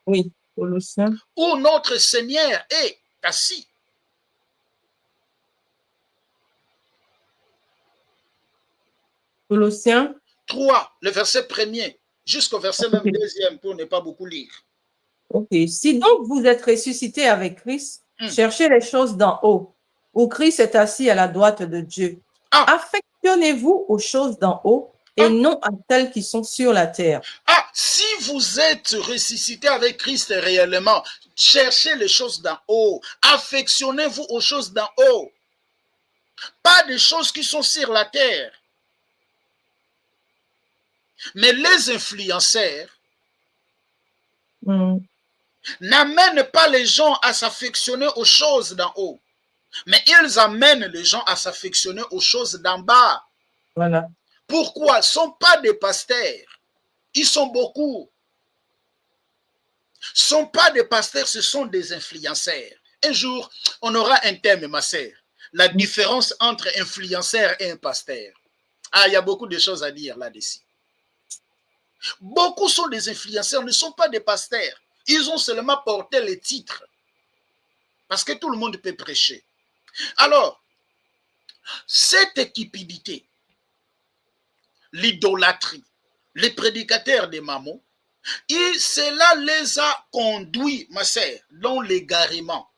Oui, Colossiens. Où notre Seigneur est assis. Colossiens 3, le verset 1er, jusqu'au verset même 2e, pour ne pas beaucoup lire. Ok. Si donc vous êtes ressuscité avec Christ, cherchez les choses d'en haut, où Christ est assis à la droite de Dieu. Affectionnez-vous aux choses d'en haut et non à celles qui sont sur la terre. Si vous êtes ressuscité avec Christ réellement, cherchez les choses d'en haut. Affectionnez-vous aux choses d'en haut. Pas des choses qui sont sur la terre. Mais les influenceurs n'amènent pas les gens à s'affectionner aux choses d'en haut. Mais ils amènent les gens à s'affectionner aux choses d'en bas. Voilà. Pourquoi? Ce ne sont pas des pasteurs. Ils sont beaucoup. Ce ne sont pas des pasteurs, ce sont des influenceurs. Un jour, on aura un thème, ma sœur. La différence entre influenceur et un pasteur. Il y a beaucoup de choses à dire là-dessus. Beaucoup sont des influenceurs, ne sont pas des pasteurs. Ils ont seulement porté les titres. Parce que tout le monde peut prêcher. Alors, cette équipidité, l'idolâtrie, les prédicateurs des mammons, et cela les a conduits, ma sœur, dans l'égarement.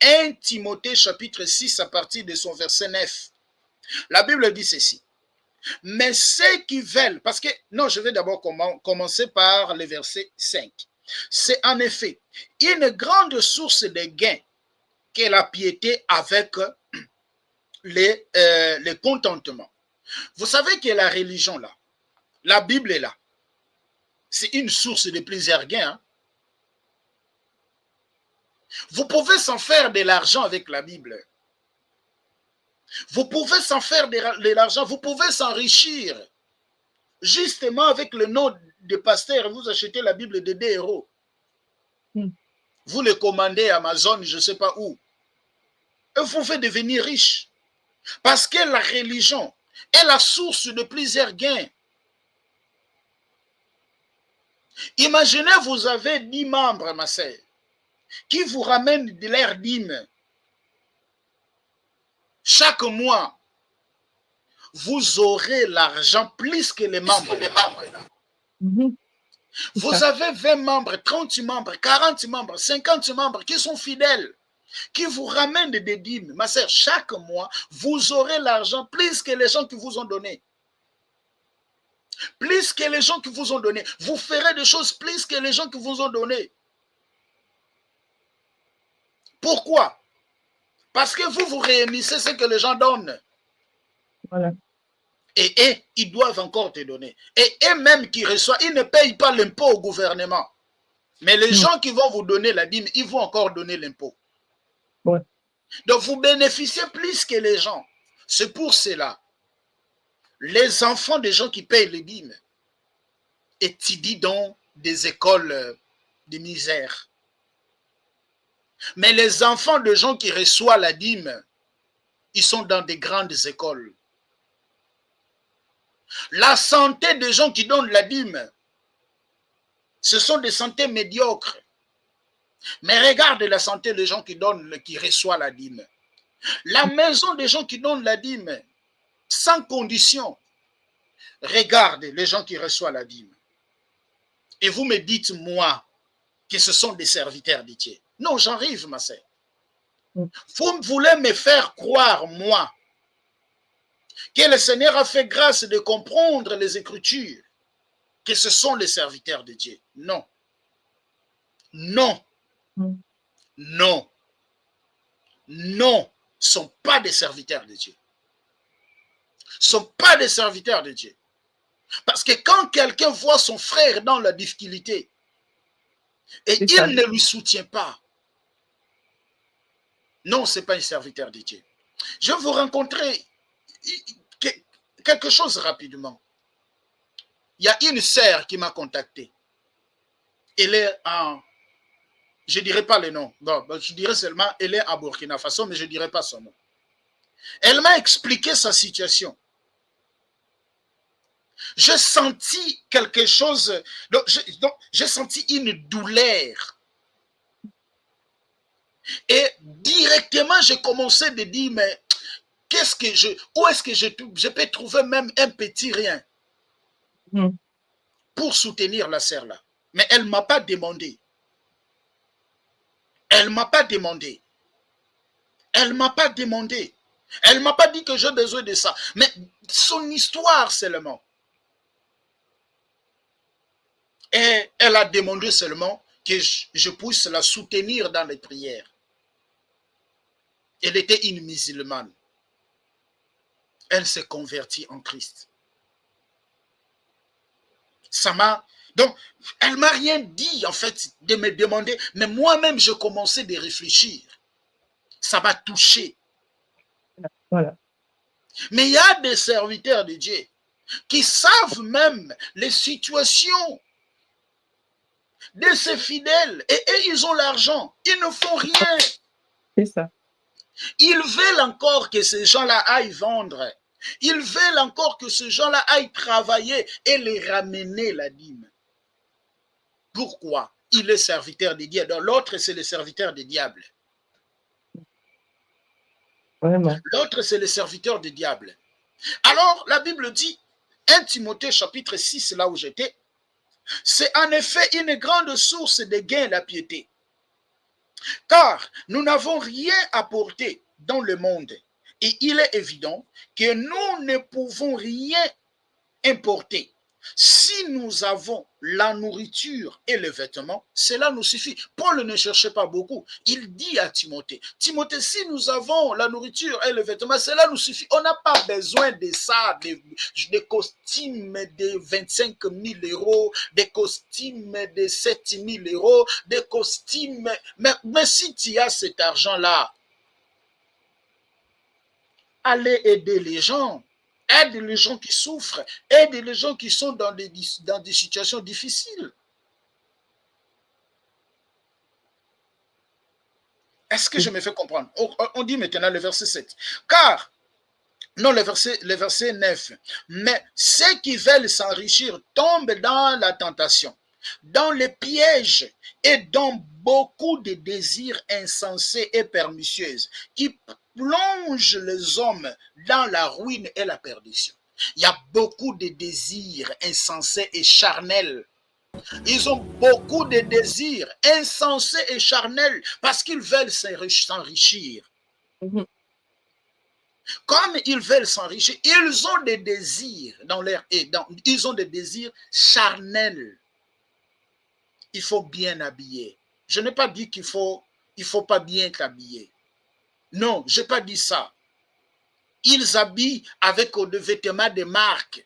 1 Timothée chapitre 6 à partir de son verset 9. La Bible dit ceci. Mais ceux qui veulent, parce que, non, je vais d'abord commencer par le verset 5. C'est en effet une grande source de gain qu'est la piété avec les contentements. Vous savez que la religion là, la Bible est là. C'est une source de plusieurs gains. Hein? Vous pouvez s'en faire de l'argent avec la Bible. Vous pouvez s'en faire de l'argent. Vous pouvez s'enrichir. Justement avec le nom de pasteur, vous achetez la Bible de 2 €. Vous le commandez à Amazon, je ne sais pas où. Et vous pouvez devenir riche. Parce que la religion est la source de plusieurs gains. Imaginez, vous avez 10 membres, ma sœur, qui vous ramènent de leur dîme. Chaque mois, vous aurez l'argent plus que les membres. Vous avez 20 membres, 30 membres, 40 membres, 50 membres qui sont fidèles, qui vous ramènent des dîmes. Ma sœur, chaque mois, vous aurez l'argent plus que les gens qui vous ont donné. Plus que les gens qui vous ont donné. Vous ferez des choses plus que les gens qui vous ont donné. Pourquoi? Parce que vous réunissez ce que les gens donnent. Voilà. Et ils doivent encore te donner. Et eux-mêmes qui reçoivent, ils ne payent pas l'impôt au gouvernement. Mais les gens qui vont vous donner la dîme, ils vont encore donner l'impôt. Ouais. Donc vous bénéficiez plus que les gens. C'est pour cela. Les enfants des gens qui payent les dîmes étudient dans des écoles de misère. Mais les enfants de gens qui reçoivent la dîme, ils sont dans des grandes écoles. La santé des gens qui donnent la dîme, ce sont des santé médiocres. Mais regarde la santé des gens qui reçoivent la dîme. La maison des gens qui donnent la dîme, sans condition. Regarde les gens qui reçoivent la dîme. Et vous me dites, moi, que ce sont des serviteurs de Dieu. Non, j'arrive, ma sœur. Vous voulez me faire croire, moi, que le Seigneur a fait grâce de comprendre les Écritures, que ce sont les serviteurs de Dieu. Non. Non. Non. Non. Ce ne sont pas des serviteurs de Dieu. Ce ne sont pas des serviteurs de Dieu. Parce que quand quelqu'un voit son frère dans la difficulté et il ne lui soutient pas, non, ce n'est pas un serviteur de Dieu. Je vais vous rencontrer quelque chose rapidement. Il y a une sœur qui m'a contacté. Elle est en... Je ne dirai pas le nom. Bon, je dirais seulement elle est à Burkina Faso, mais je ne dirai pas son nom. Elle m'a expliqué sa situation. J'ai senti quelque chose, j'ai senti une douleur. Et directement, j'ai commencé à dire, mais où est-ce que je peux trouver même un petit rien pour soutenir la sœur là. Mais elle ne m'a pas demandé. Elle ne m'a pas demandé. Elle ne m'a pas demandé. Elle ne m'a pas dit que j'ai besoin de ça. Mais son histoire seulement. Et elle a demandé seulement que je puisse la soutenir dans les prières. Elle était une musulmane. Elle s'est convertie en Christ. Ça m'a... Donc, elle ne m'a rien dit, en fait, de me demander. Mais moi-même, je commençais à réfléchir. Ça m'a touché. Voilà. Mais il y a des serviteurs de Dieu qui savent même les situations de ces fidèles. Et ils ont l'argent. Ils ne font rien. C'est ça. Ils veulent encore que ces gens-là aillent vendre. Ils veulent encore que ces gens-là aillent travailler et les ramener la dîme. Pourquoi? Il est serviteur de Dieu. Donc l'autre, c'est le serviteur du diable. Vraiment. L'autre, c'est le serviteur du diable. Alors, la Bible dit, 1 Timothée chapitre 6, là où j'étais, c'est en effet une grande source de gain la piété. Car nous n'avons rien apporté dans le monde. Et il est évident que nous ne pouvons rien importer. Si nous avons la nourriture et les vêtements, cela nous suffit. Paul ne cherchait pas beaucoup. Il dit à Timothée, Timothée, si nous avons la nourriture et les vêtements, cela nous suffit. On n'a pas besoin de ça, des costumes de 25 000 euros, des costumes de 7 000 euros, des costumes... Mais si tu as cet argent-là, allez aider les gens. Aide les gens qui souffrent, aide les gens qui sont dans des situations difficiles. Est-ce que je me fais comprendre? On dit maintenant le verset 7. Car, non, le verset 9. Mais ceux qui veulent s'enrichir tombent dans la tentation, dans les pièges et dans beaucoup de désirs insensés et pernicieux qui plonge les hommes dans la ruine et la perdition. Il y a beaucoup de désirs insensés et charnels. Ils ont beaucoup de désirs insensés et charnels parce qu'ils veulent s'enrichir. Comme ils veulent s'enrichir, ils ont des désirs ils ont des désirs charnels. Il faut bien habiller. Je n'ai pas dit qu'il faut pas bien t'habiller. Non, je n'ai pas dit ça. Ils habillent avec des vêtements de marque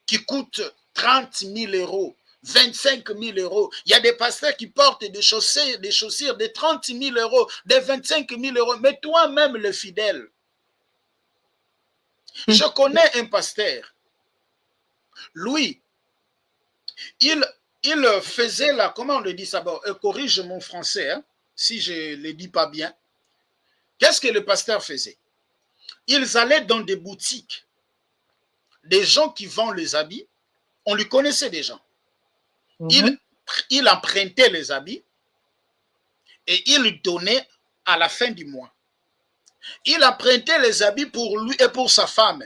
qui coûtent 30 000 euros, 25 000 euros. Il y a des pasteurs qui portent des chaussures de 30 000 euros, de 25 000 euros. Mais toi-même, le fidèle, je connais un pasteur. Lui, il faisait la, comment on le dit ça? Bon, corrige mon français, hein, si je ne le dis pas bien. Qu'est-ce que le pasteur faisait? Ils allaient dans des boutiques, des gens qui vendent les habits, on lui connaissait des gens. Il empruntait les habits et il donnait à la fin du mois. Il empruntait les habits pour lui et pour sa femme.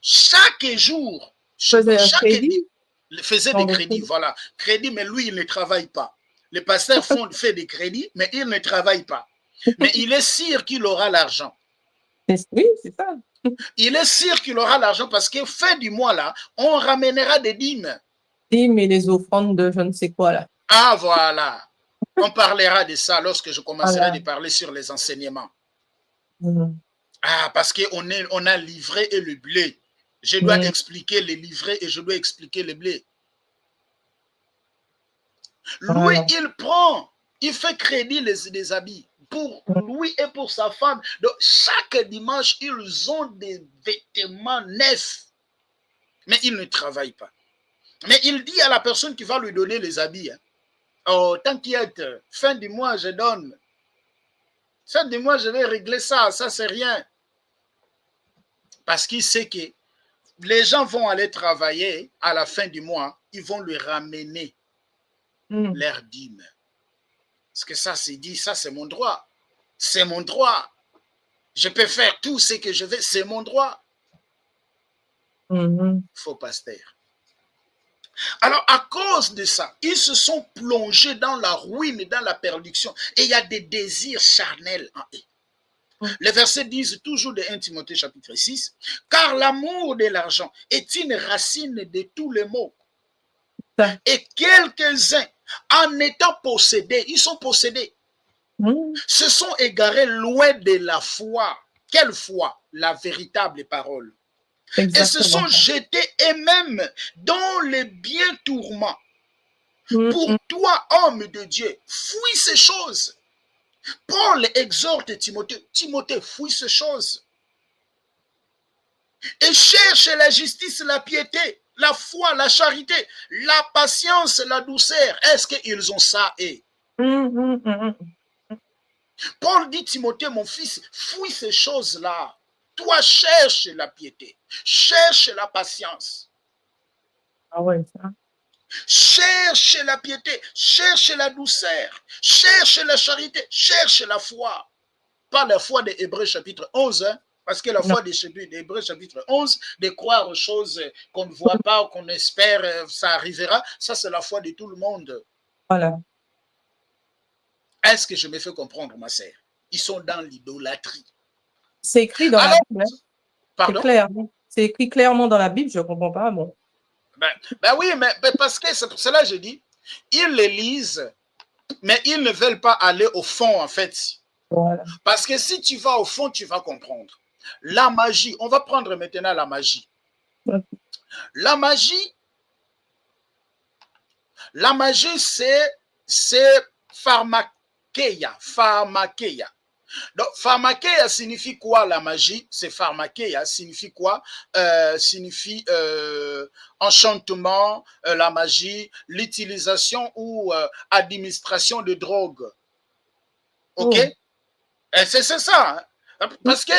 Chaque jour, il faisait des crédits, voilà. Crédit, mais lui, il ne travaille pas. Les pasteurs fait des crédits, mais il ne travaille pas. Mais il est sûr qu'il aura l'argent. Oui, c'est ça. Il est sûr qu'il aura l'argent parce que fin du mois, là, on ramènera des dîmes. Dîmes et les offrandes de je ne sais quoi, là. Ah, voilà. On parlera de ça lorsque je commencerai de parler sur les enseignements. Ah, parce qu'on a livré et le blé. Je dois expliquer les livrets et je dois expliquer le blé. Lui, il fait crédit les habits pour lui et pour sa femme. Donc, chaque dimanche, ils ont des vêtements neufs. Mais ils ne travaillent pas. Mais il dit à la personne qui va lui donner les habits, hein, oh, t'inquiète, fin du mois, je donne. Fin du mois, je vais régler ça. Ça, c'est rien. Parce qu'il sait que les gens vont aller travailler à la fin du mois, ils vont lui ramener leur dîme. Parce que ça, c'est dit, ça, c'est mon droit. C'est mon droit. Je peux faire tout ce que je veux, c'est mon droit. Faux pasteur. Alors, à cause de ça, ils se sont plongés dans la ruine et dans la perdition. Et il y a des désirs charnels en eux. Les versets disent toujours de 1 Timothée chapitre 6, car l'amour de l'argent est une racine de tous les maux. Et quelques-uns, en étant possédés, ils sont possédés, se sont égarés loin de la foi. Quelle foi? La véritable parole. Exactement. Et se sont jetés eux-mêmes dans les biens tourments. Pour toi, homme de Dieu, fuis ces choses. Paul exhorte Timothée, Timothée, fuis ces choses. Et cherche la justice, la piété, la foi, la charité, la patience, la douceur. Est-ce qu'ils ont ça? Paul dit, Timothée, mon fils, fuis ces choses-là. Toi, cherche la piété, cherche la patience. Ah ouais, ça. Cherche la piété, cherche la douceur, cherche la charité, cherche la foi. Pas la foi des Hébreux chapitre 11, hein, parce que la foi des Hébreux chapitre 11, de croire aux choses qu'on ne voit pas, qu'on espère, ça arrivera, ça c'est la foi de tout le monde. Voilà. Est-ce que je me fais comprendre, ma sœur? Ils sont dans l'idolâtrie. C'est écrit dans la Bible. Hein? Pardon? C'est écrit clairement dans la Bible, je ne comprends pas. Bon. Ben oui, mais parce que c'est pour cela que je dis, ils les lisent, mais ils ne veulent pas aller au fond, en fait. Voilà. Parce que si tu vas au fond, tu vas comprendre. La magie, on va prendre maintenant la magie. Okay. La magie, c'est pharmakeia. Donc, pharmakeia signifie quoi la magie? C'est pharmakeia signifie quoi? Signifie enchantement, la magie, l'utilisation ou administration de drogue. Ok? C'est ça. Hein? Parce que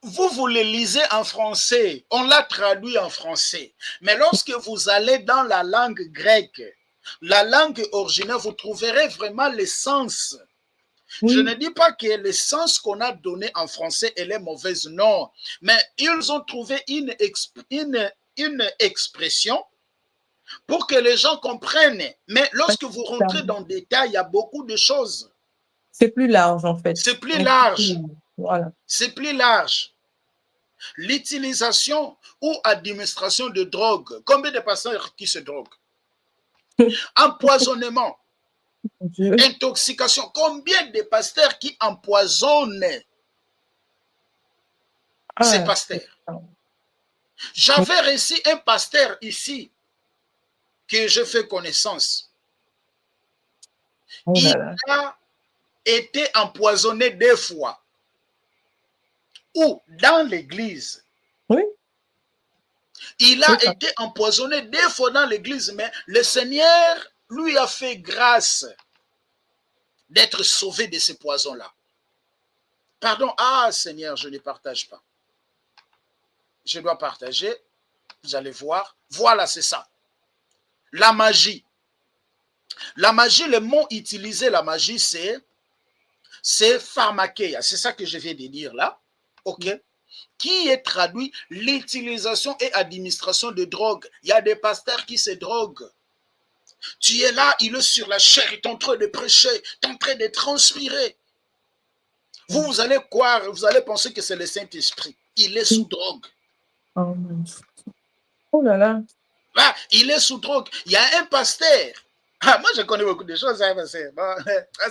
vous le lisez en français, on l'a traduit en français. Mais lorsque vous allez dans la langue grecque, la langue originale, vous trouverez vraiment l'essence. Je ne dis pas que l'essence qu'on a donnée en français, elle est mauvaise, non. Mais ils ont trouvé une expression pour que les gens comprennent. Mais lorsque vous rentrez dans le détail, il y a beaucoup de choses. C'est plus large, en fait. C'est plus large. Voilà. C'est plus large. L'utilisation ou administration de drogue. Combien de pasteurs qui se droguent? Empoisonnement. Intoxication. Combien de pasteurs qui empoisonnent ces pasteurs? J'avais reçu un pasteur ici que je fais connaissance. Il a été empoisonné 2 fois. Ou dans l'église. Oui. Il a été empoisonné 2 fois dans l'église, mais le Seigneur lui a fait grâce d'être sauvé de ce poison-là. Pardon, Seigneur, je ne partage pas. Je dois partager. Vous allez voir. Voilà, c'est ça. La magie. La magie, le mot utilisé, la magie, c'est pharmakeia. C'est ça que je viens de dire là. OK? Qui est traduit l'utilisation et administration de drogue. Il y a des pasteurs qui se droguent. Tu es là, il est sur la chair, il est en train de prêcher, il est en train de transpirer. Vous allez croire, vous allez penser que c'est le Saint-Esprit. Il est sous drogue. Oh là là. Là, il est sous drogue. Il y a un pasteur. Moi, je connais beaucoup de choses. Hein, bon,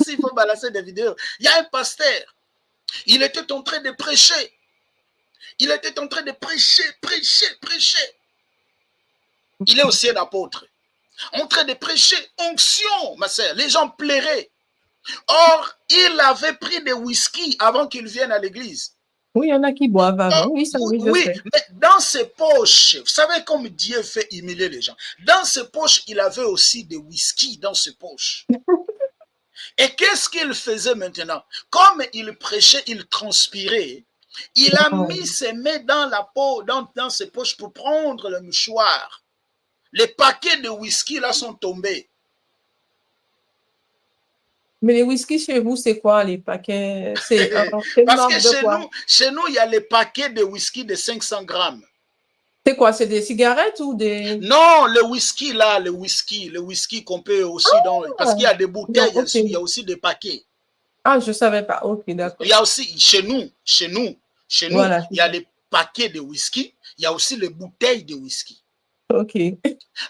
il faut balancer des vidéos. Il y a un pasteur. Il était en train de prêcher. Il était en train de prêcher. Il est aussi un apôtre. En train de prêcher, onction, ma sœur. Les gens pleuraient. Or, il avait pris des whisky avant qu'il vienne à l'église. Oui, il y en a qui boivent avant. Oui, ça, oui, mais dans ses poches, vous savez comme Dieu fait humilier les gens. Dans ses poches, il avait aussi des whisky dans ses poches. Et qu'est-ce qu'il faisait maintenant? Comme il prêchait, il transpirait. Il a mis ses mains dans la peau, dans ses poches pour prendre le mouchoir. Les paquets de whisky là sont tombés. Mais les whisky chez vous, c'est quoi les paquets? Parce que chez nous, il y a les paquets de whisky de 500 grammes. C'est quoi? C'est des cigarettes ou des... Non, le whisky là, le whisky qu'on peut aussi dans... Parce qu'il y a des bouteilles, Non, ok. il y a aussi des paquets. Ah, je savais pas. Ok, Il d'accord. y a aussi, chez nous, Voilà. il y a les paquets de whisky, il y a aussi les bouteilles de whisky. Ok.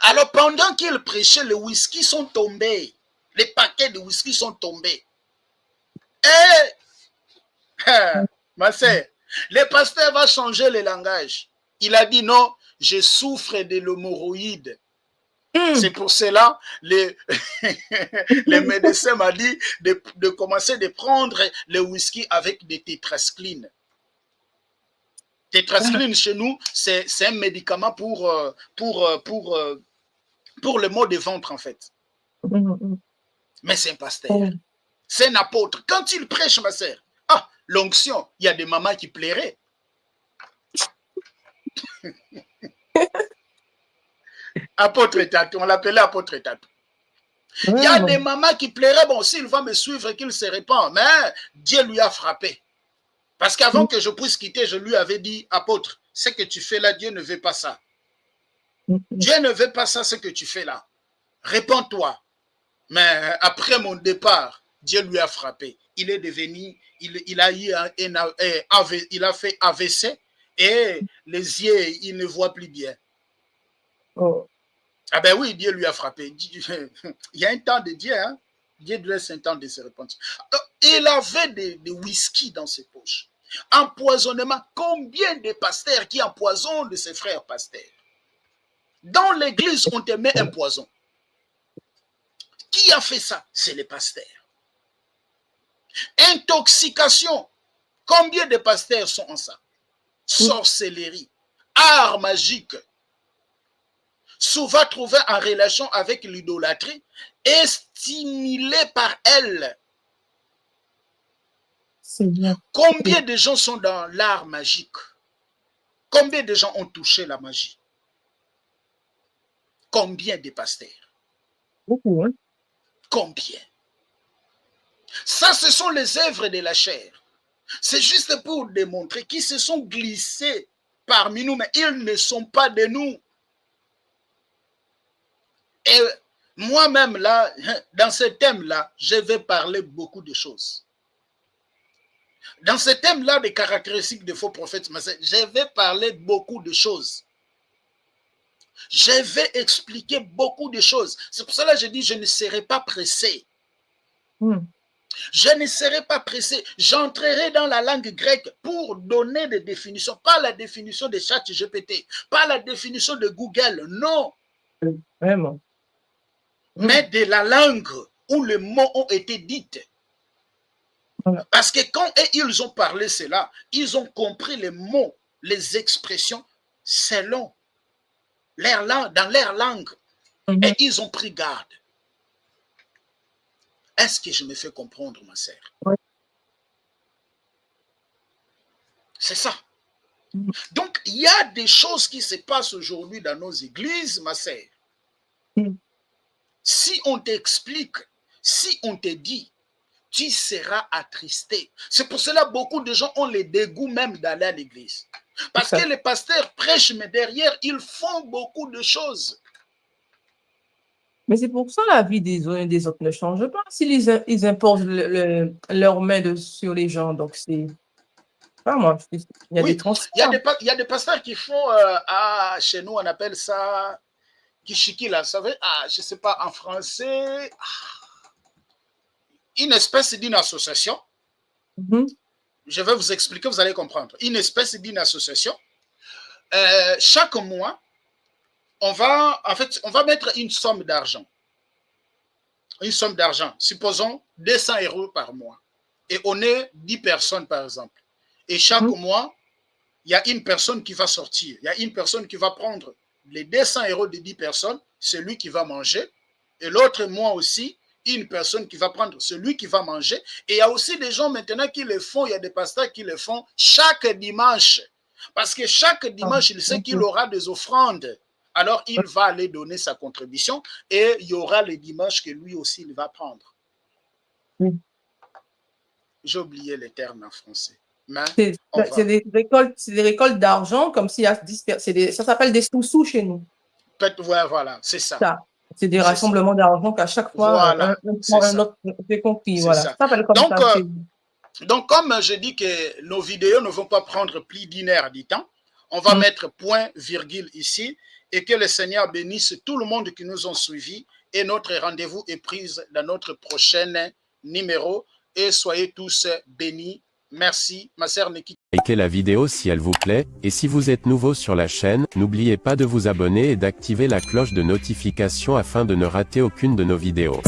Alors, pendant qu'il prêchait, les whisky sont tombés. Les paquets de whisky sont tombés. Et, ma sœur, le pasteur va changer le langage. Il a dit non, je souffre de l'hémorroïde. C'est pour cela, les médecins m'ont dit de commencer de prendre le whisky avec des tétrasclines. Tétrascline chez nous, c'est un médicament pour le maux de ventre en fait. Mais c'est un pasteur. C'est un apôtre. Quand il prêche, ma sœur, l'onction, il y a des mamans qui plairaient. Apôtre Tatou, on l'appelait apôtre Tatou. Il y a des mamans qui plairaient, bon, s'il va me suivre, qu'il se répand, mais Dieu lui a frappé. Parce qu'avant que je puisse quitter, je lui avais dit, apôtre, ce que tu fais là, Dieu ne veut pas ça. Dieu ne veut pas ça, ce que tu fais là. Répands-toi. Mais après mon départ, Dieu lui a frappé. Il est devenu, il a fait AVC et les yeux, il ne voit plus bien. Oh. Ah ben oui, Dieu lui a frappé. Il y a un temps de Dieu, hein? Dieu laisse un temps de se repentir. Il avait des whisky dans ses poches. Empoisonnement. Combien de pasteurs qui empoisonnent de ses frères pasteurs? Dans l'église, on te met un poison. Qui a fait ça? C'est les pasteurs. Intoxication. Combien de pasteurs sont en ça? Sorcellerie. Art magique. Souvent trouvé en relation avec l'idolâtrie et stimulé par elle. Combien de gens sont dans l'art magique? Combien de gens ont touché la magie? Combien de pasteurs? Beaucoup, hein? Combien? Ça, ce sont les œuvres de la chair. C'est juste pour démontrer qu'ils se sont glissés parmi nous, mais ils ne sont pas de nous. Et moi-même, là, dans ce thème-là, je vais parler beaucoup de choses. Dans ce thème-là des caractéristiques des faux prophètes, je vais parler beaucoup de choses. Je vais expliquer beaucoup de choses. C'est pour cela que je dis, je ne serai pas pressé. Je ne serai pas pressé. J'entrerai dans la langue grecque pour donner des définitions. Pas la définition de ChatGPT, pas la définition de Google, non. Vraiment. Mais de la langue où les mots ont été dits. Parce que quand ils ont parlé cela, ils ont compris les mots, les expressions selon leur langue, dans leur langue. Et ils ont pris garde. Est-ce que je me fais comprendre, ma sœur? Oui. C'est ça. Donc, il y a des choses qui se passent aujourd'hui dans nos églises, ma sœur. Si on t'explique, si on te dit, tu seras attristé. C'est pour cela que beaucoup de gens ont le dégoût même d'aller à l'église. Parce que les pasteurs prêchent, mais derrière, ils font beaucoup de choses. Mais c'est pour ça que la vie des uns et des autres ne change pas. S'ils ils imposent leur main sur les gens, donc c'est... Ah, moi, il y a des transferts. Il y a des pasteurs qui font, chez nous, on appelle ça kishiki, là, ça veut, je ne sais pas, en français, une espèce d'une association. Je vais vous expliquer, vous allez comprendre. Une espèce d'une association. Chaque mois, on va mettre une somme d'argent. Une somme d'argent. Supposons 200 € par mois. Et on est 10 personnes, par exemple. Et chaque mois, il y a une personne qui va sortir. Il y a une personne qui va prendre les 200 € de 10 personnes, celui qui va manger. Et l'autre mois aussi, une personne qui va prendre celui qui va manger. Et il y a aussi des gens maintenant qui le font, il y a des pasteurs qui le font chaque dimanche. Parce que chaque dimanche, il sait qu'il aura des offrandes. Alors, il va aller donner sa contribution et il y aura les dimanches que lui aussi, il va prendre. J'ai oublié les termes en français. Mais C'est on va. c'est des récoltes d'argent, comme s'il y a ça s'appelle des sous-sous chez nous. Ouais, voilà, c'est ça. Ça. C'est des C'est rassemblements d'argent qu'à chaque fois, Voilà, c'est ça. autre, c'est compris. C'est Voilà. ça. Ça s'appelle comme Donc, ça chez nous. Donc, comme je dis que nos vidéos ne vont pas prendre plus d'une heure du temps, on va mettre point, virgule ici et que le Seigneur bénisse tout le monde qui nous ont suivis et notre rendez-vous est pris dans notre prochain numéro et soyez tous bénis. Merci, ma sœur Nikki. Likez la vidéo si elle vous plaît, et si vous êtes nouveau sur la chaîne, n'oubliez pas de vous abonner et d'activer la cloche de notification afin de ne rater aucune de nos vidéos.